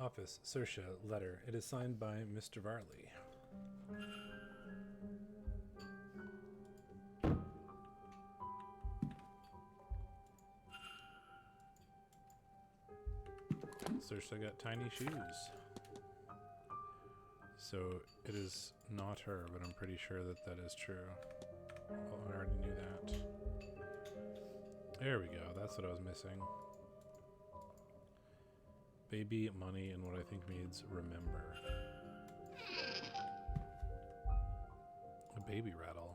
A: Office, Sersha, letter. It is signed by Mr. Varley. Sersha got tiny shoes. So it is not her, but I'm pretty sure that that is true. Oh, I already knew that. There we go. That's what I was missing. Baby, money, and what I think means remember. A baby rattle.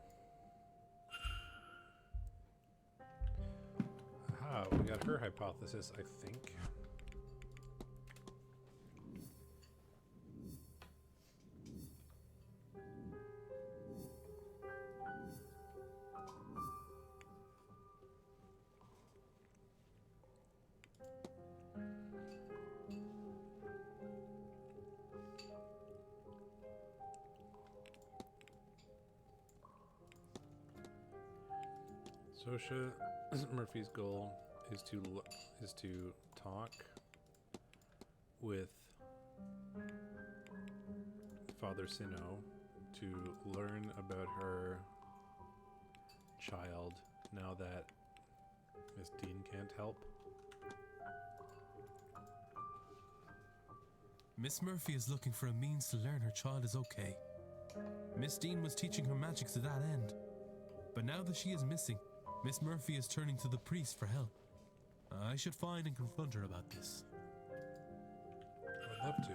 A: Aha, we got her hypothesis, I think. Sosha Murphy's goal is to talk with Father Sinnoh to learn about her child now that Miss Dean can't help?
J: Miss Murphy is looking for a means to learn her child is okay. Miss Dean was teaching her magic to that end. But now that she is missing, Miss Murphy is turning to the priest for help. I should find and confront her about this.
A: I'd love to.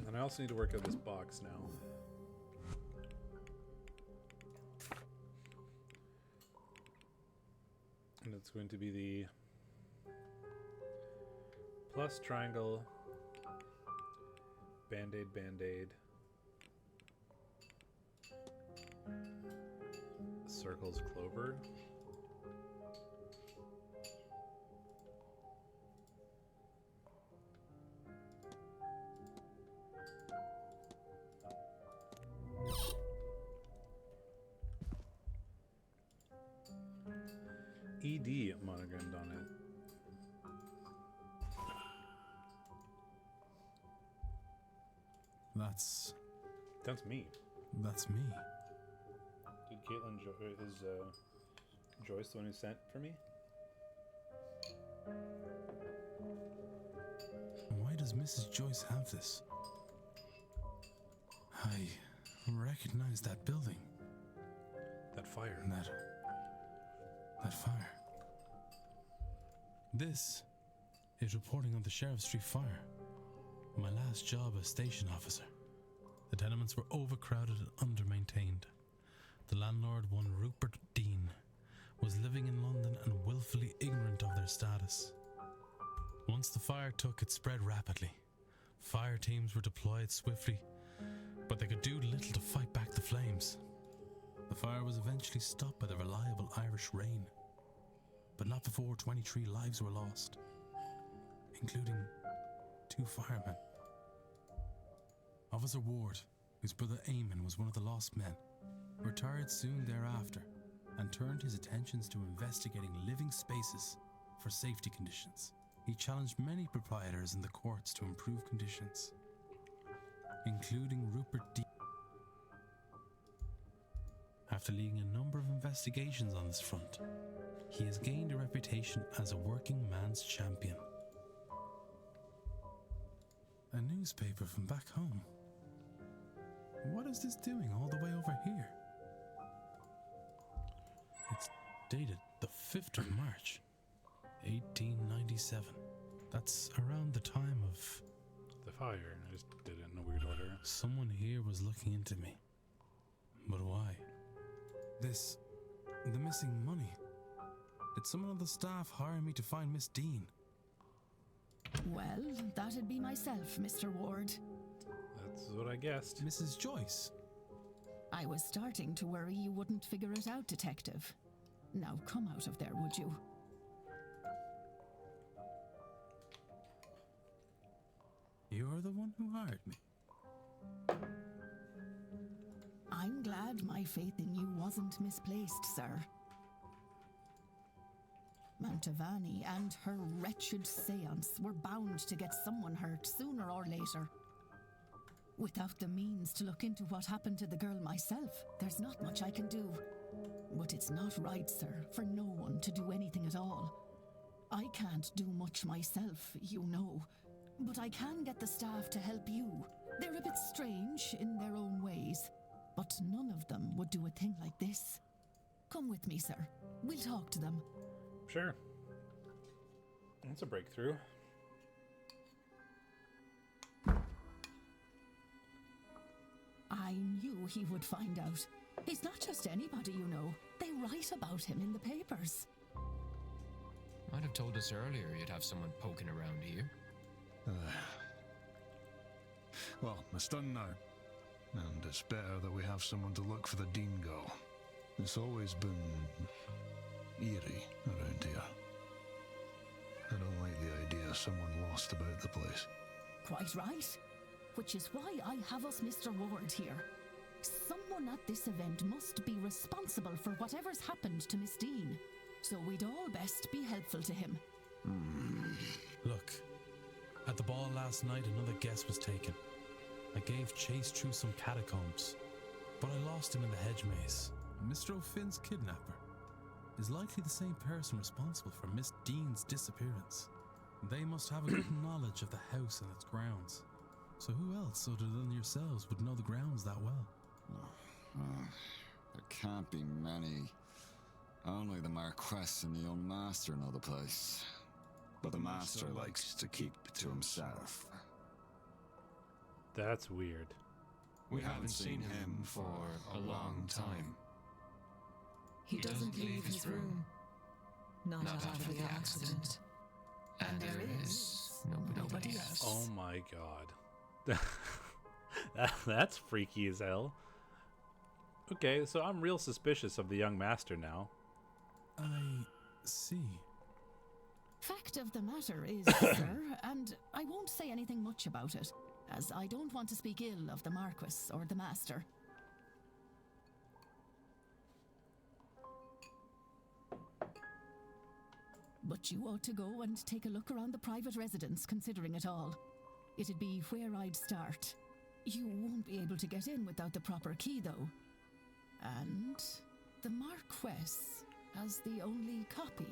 A: And I also need to work out this box now. And it's going to be the plus triangle, band-aid, band-aid, circles, clover. ED monogrammed on it.
J: That's
A: me.
J: That's me.
A: Did Caitlin is Joyce the one who sent for me?
J: Why does Mrs. Joyce have this? I recognize that building.
A: That fire.
J: That fire. This is reporting on the Sheriff Street fire. My last job as station officer. The tenements were overcrowded and under-maintained. The landlord, one Rupert Dean, was living in London and willfully ignorant of their status. Once the fire took, it spread rapidly. Fire teams were deployed swiftly, but they could do little to fight back the flames. The fire was eventually stopped by the reliable Irish rain, but not before 23 lives were lost, including 2 firemen. Officer Ward, whose brother Eamon was one of the lost men, retired soon thereafter and turned his attentions to investigating living spaces for safety conditions. He challenged many proprietors in the courts to improve conditions, including Rupert D. After leading a number of investigations on this front, he has gained a reputation as a working man's champion. A newspaper from back home. What is this doing all the way over here? It's dated the 5th of March, 1897. That's around the time of
A: the fire. I just did it in a weird order.
J: Someone here was looking into me. But why? The missing money. Did someone on the staff hire me to find Miss Dean?
D: Well, that'd be myself, Mr. Ward.
A: That's what I guessed.
J: Mrs. Joyce.
D: I was starting to worry you wouldn't figure it out, Detective. Now come out of there, would you?
J: You're the one who hired me.
D: I'm glad my faith in you wasn't misplaced, sir. Mantovani and her wretched Séance were bound to get someone hurt sooner or later. Without the means to look into what happened to the girl myself, there's not much I can do. But it's not right, sir, for no one to do anything at all. I can't do much myself, you know, but I can get the staff to help you. They're a bit strange in their own ways, but none of them would do a thing like this. Come with me, sir. We'll talk to them.
A: Sure. That's a breakthrough.
D: I knew he would find out. He's not just anybody, you know. They write about him in the papers.
L: Might have told us earlier you'd have someone poking around here.
I: Well, it's done now. And it's better that we have someone to look for the Dean girl. It's always been eerie around here. I don't like the idea of someone lost about the place.
D: Quite right. Which is why I have us Mr. Ward here. Someone at this event must be responsible for whatever's happened to Miss Dean. So we'd all best be helpful to him.
J: Look,
C: At the ball last night, another guess was taken. I gave chase through some catacombs, but I lost him in the hedge maze. Mr. O'Finn's kidnapper is likely the same person responsible for Miss Dean's disappearance. They must have a good knowledge of the house and its grounds. So who else other than yourselves would know the grounds that well?
F: There can't be many. Only the Marquess and the young master know the place. But the master likes to keep to himself.
A: That's weird.
L: We haven't seen him for a long time.
E: He doesn't leave his room. Not after the accident.
L: And there is nobody else.
A: Oh my god. That's freaky as hell. Okay, so I'm real suspicious of the young master now.
C: I see.
D: Fact of the matter is, sir, and I won't say anything much about it, as I don't want to speak ill of the Marquis or the Master. But you ought to go and take a look around the private residence, considering it all. It'd be where I'd start. You won't be able to get in without the proper key, though. And the Marquess has the only copy.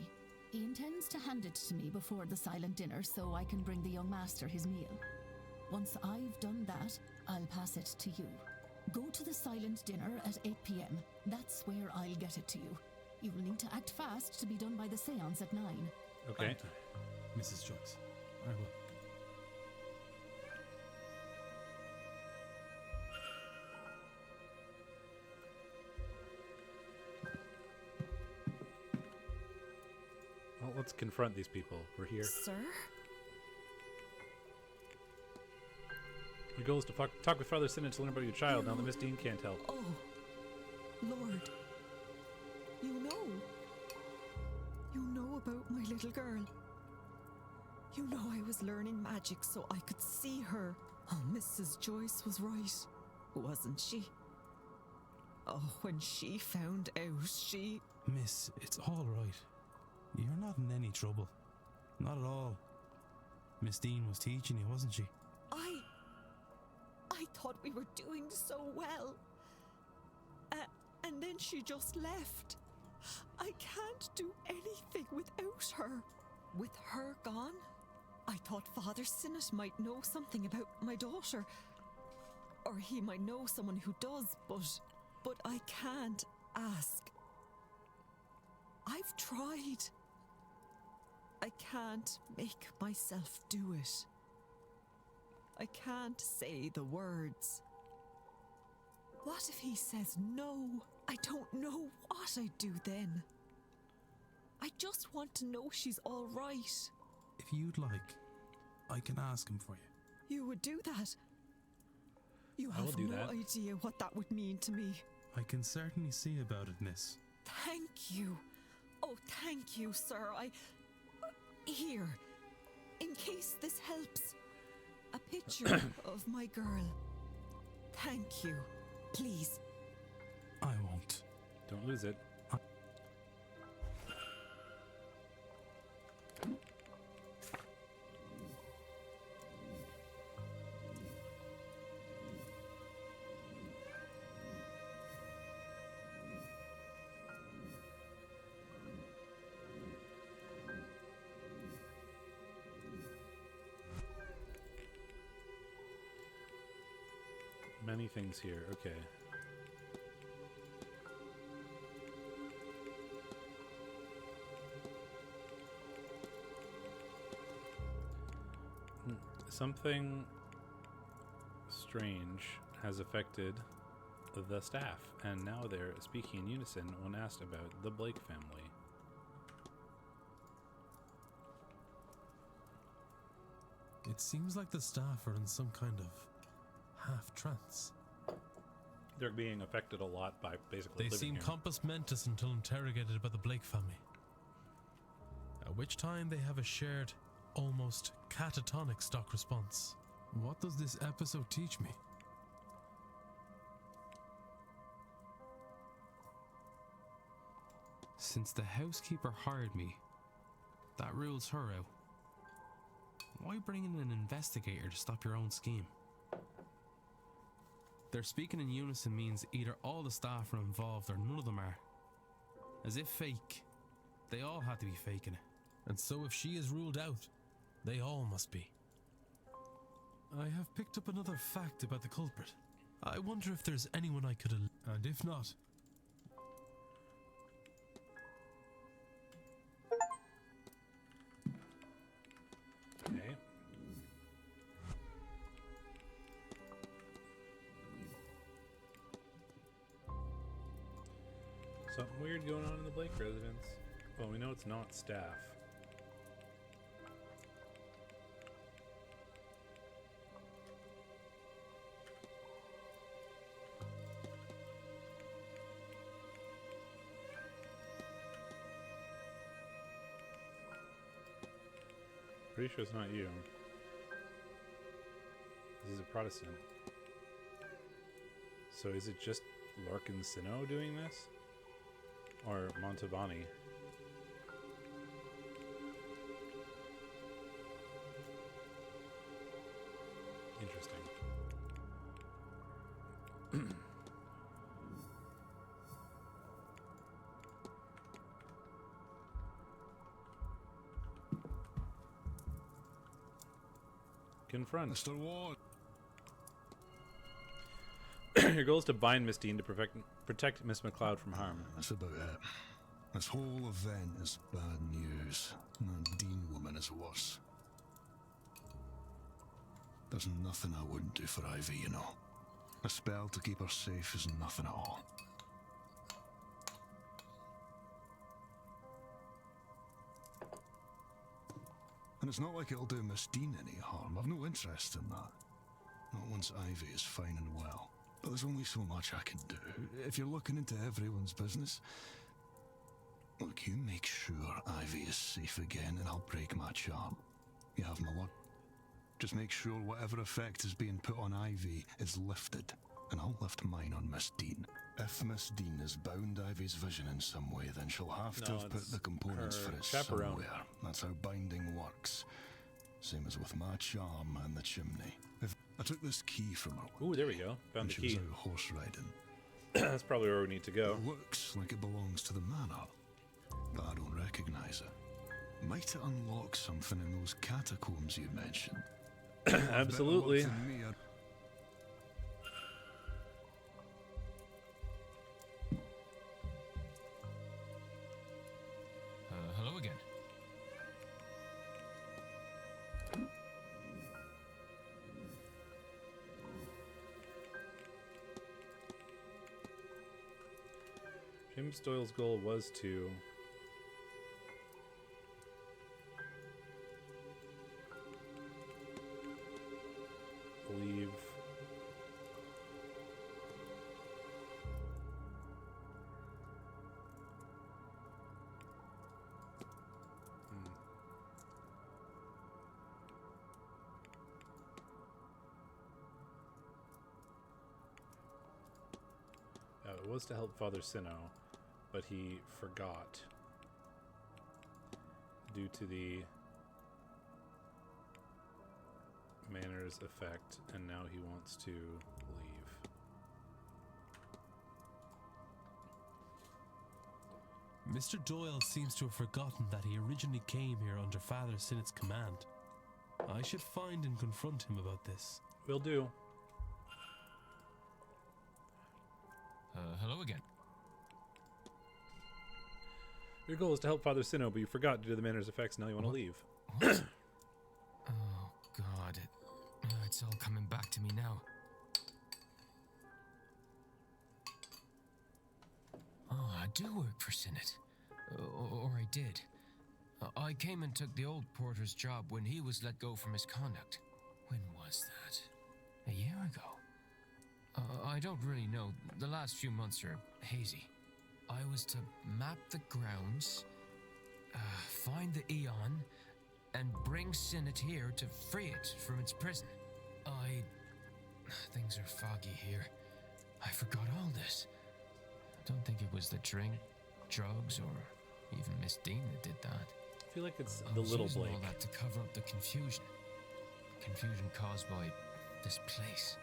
D: He intends to hand it to me before the silent dinner so I can bring the young master his meal. Once I've done that, I'll pass it to you. Go to the silent dinner at 8 p.m. That's where I'll get it to you. You'll need to act fast to be done by the séance at 9.
A: Okay.
C: Mrs. Joyce, I will.
A: Well, let's confront these people. We're here.
E: Sir?
A: Your goal is to talk with Father Sinnott to learn about your child now that Miss Dean can't help.
E: Oh, Lord. You know about my little girl. You know I was learning magic so I could see her. Oh, Mrs. Joyce was right, wasn't she? Oh, when she found out, she...
C: Miss, it's all right. You're not in any trouble. Not at all. Miss Dean was teaching you, wasn't she?
E: I thought we were doing so well. And then she just left. I can't do anything without her. With her gone, I thought Father Sinnott might know something about my daughter. Or he might know someone who does, but I can't ask. I've tried. I can't make myself do it. I can't say the words. What if he says no? I don't know what I'd do then. I just want to know she's all right.
C: If you'd like, I can ask him for you.
E: You would do that? You
A: I will
E: have
A: do
E: no
A: that.
E: idea what that would mean to me.
C: I can certainly see about it, miss.
E: Thank you. Oh, thank you, sir. Here, in case this helps. A picture of my girl. Thank you. Please.
C: I won't.
A: Don't lose it. Many things here. Okay. Something strange has affected the staff, and now they're speaking in unison when asked about the Blake family.
C: It seems like the staff are in some kind of half-trance.
A: They're being affected a lot by basically
C: They
A: living
C: seem
A: here.
C: compos mentis until interrogated by the Blake family. At which time they have a shared, almost catatonic stock response. What does this episode teach me?
J: Since the housekeeper hired me, that rules her out. Why bring in an investigator to stop your own scheme? Their speaking in unison means either all the staff are involved or none of them are. As if fake. They all had to be faking it. And so if she is ruled out, they all must be. I have picked up another fact about the culprit. I wonder if there's anyone I could and if not...
A: Okay. Something weird going on in the Blake residence. Well, we know it's not staff. Pretty sure it's not you. This is a Protestant. So is it just Larkin Sino doing this? Or Montavani? Interesting. Confront.
I: Mr. Ward.
A: Your goal is to bind Miss Dean to protect Miss McLeod from harm.
I: That's about it. This whole event is bad news. That Dean woman is worse. There's nothing I wouldn't do for Ivy, you know. A spell to keep her safe is nothing at all. And it's not like it'll do Miss Dean any harm. I've no interest in that. Not once Ivy is fine and well. But there's only so much I can do. If you're looking into everyone's business, look, you make sure Ivy is safe again and I'll break my charm. You have my word. Just make sure whatever effect is being put on Ivy is lifted, and I'll lift mine on Miss Dean. If Miss Dean has bound Ivy's vision in some way, then she'll have to have put the components for it somewhere. That's how binding works. Same as with my charm and the chimney. If I took this key from her.
A: Ooh, there we go. Found the
I: she
A: key.
I: was out horse riding.
A: That's probably where we need to go.
I: It looks like it belongs to the manor, but I don't recognize it. Might it unlock something in those catacombs you mentioned?
A: Absolutely.
L: Hello again.
A: James Doyle's goal was to leave it was to help Father Sino, but he forgot due to the Manor's effect, and now he wants to leave.
J: Mr. Doyle seems to have forgotten that he originally came here under Father Sinnott's command. I should find and confront him about this.
A: Will do.
L: Hello again.
A: Your goal is to help Father Sino, but you forgot due to the Manor's effects, now you want to leave.
L: What? Oh, God. It's all coming back to me now. Oh, I do work for Sinnott. Or I did. I came and took the old porter's job when he was let go for misconduct. When was that? A year ago? I don't really know. The last few months are hazy. I was to map the grounds, find the Eon, and bring Sinnott here to free it from its prison. Things are foggy here. I forgot all this. Don't think it was the drink, drugs, or even Miss Dean that did that.
A: I feel like it's the little Blake.
L: All that to cover up the confusion. confusion caused by this place.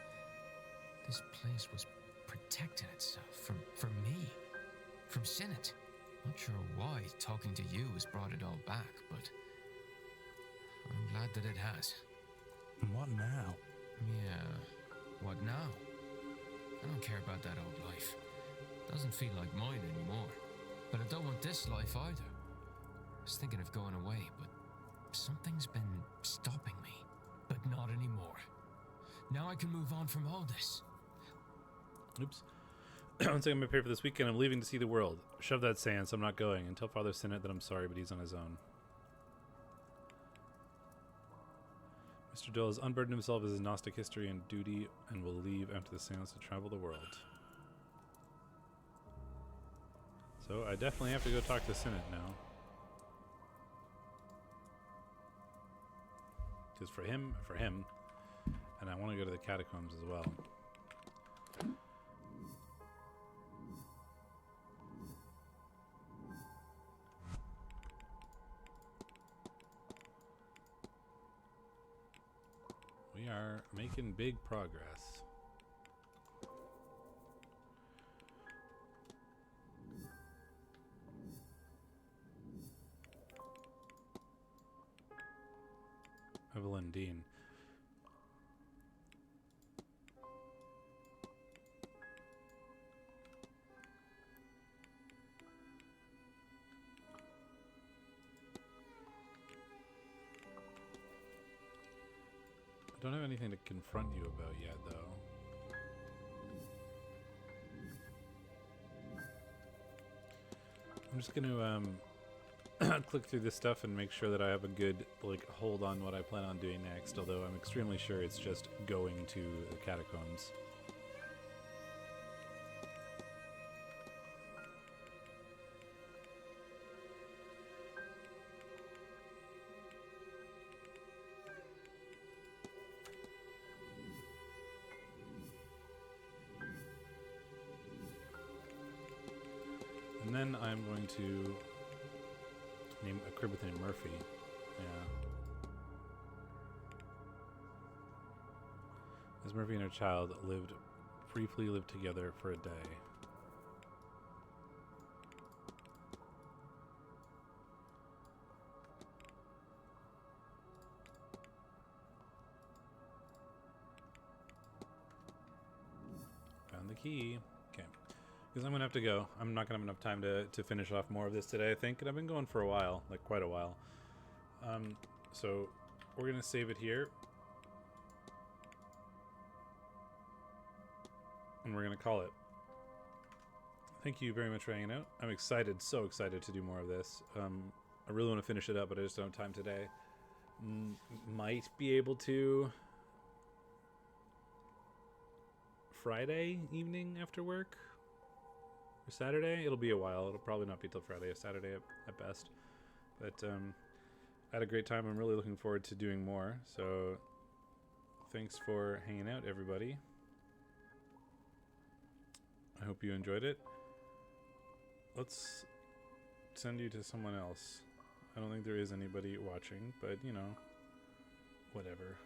L: This place was protecting itself from me, from Sinnott. Not sure why talking to you has brought it all back, but I'm glad that it has.
C: What now?
L: Yeah, what now? I don't care about that old life. Doesn't feel like mine anymore. But I don't want this life either. I was thinking of going away, but something's been stopping me. But not anymore. Now I can move on from all this.
A: Oops. One second, I'm prepared for this weekend. I'm leaving to see the world. Shove that Séance. I'm not going. And tell Father Sinnott that I'm sorry, but he's on his own. Mr. Dill has unburdened himself of his Gnostic history and duty and will leave after the Séance to travel the world. So I definitely have to go talk to Sinnott now. Because for him, and I want to go to the catacombs as well. We are making big progress. Evelyn Dean. I don't have anything to confront you about yet, though. I'm just going to click through this stuff and make sure that I have a good hold on what I plan on doing next, although I'm extremely sure it's just going to the catacombs. And then I'm going to name a crib with name Murphy. Yeah. As Murphy and her child briefly lived together for a day. Found the key. Okay. Because I'm going to have to go. I'm not going to have enough time to finish off more of this today, I think. And I've been going for a while, quite a while. So we're going to save it here. And we're going to call it. Thank you very much for hanging out. I'm excited, so excited to do more of this. I really want to finish it up, but I just don't have time today. Might be able to Friday evening after work. Or Saturday. It'll be a while. It'll probably not be till Friday or Saturday at best. But I had a great time. I'm really looking forward to doing more. So thanks for hanging out, everybody. I hope you enjoyed it. Let's send you to someone else. I don't think there is anybody watching, but you know, whatever.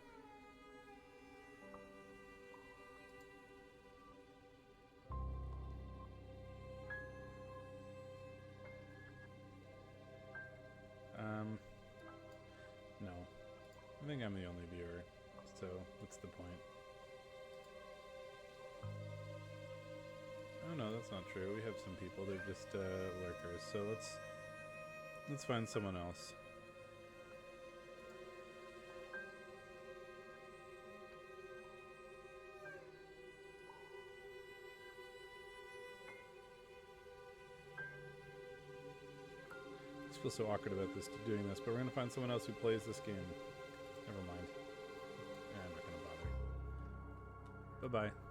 A: No. I think I'm the only viewer, so what's the point? Oh no, that's not true. We have some people. They're just lurkers. So let's find someone else. I feel so awkward about doing this, but we're gonna find someone else who plays this game. Never mind. I'm not gonna bother. Bye bye.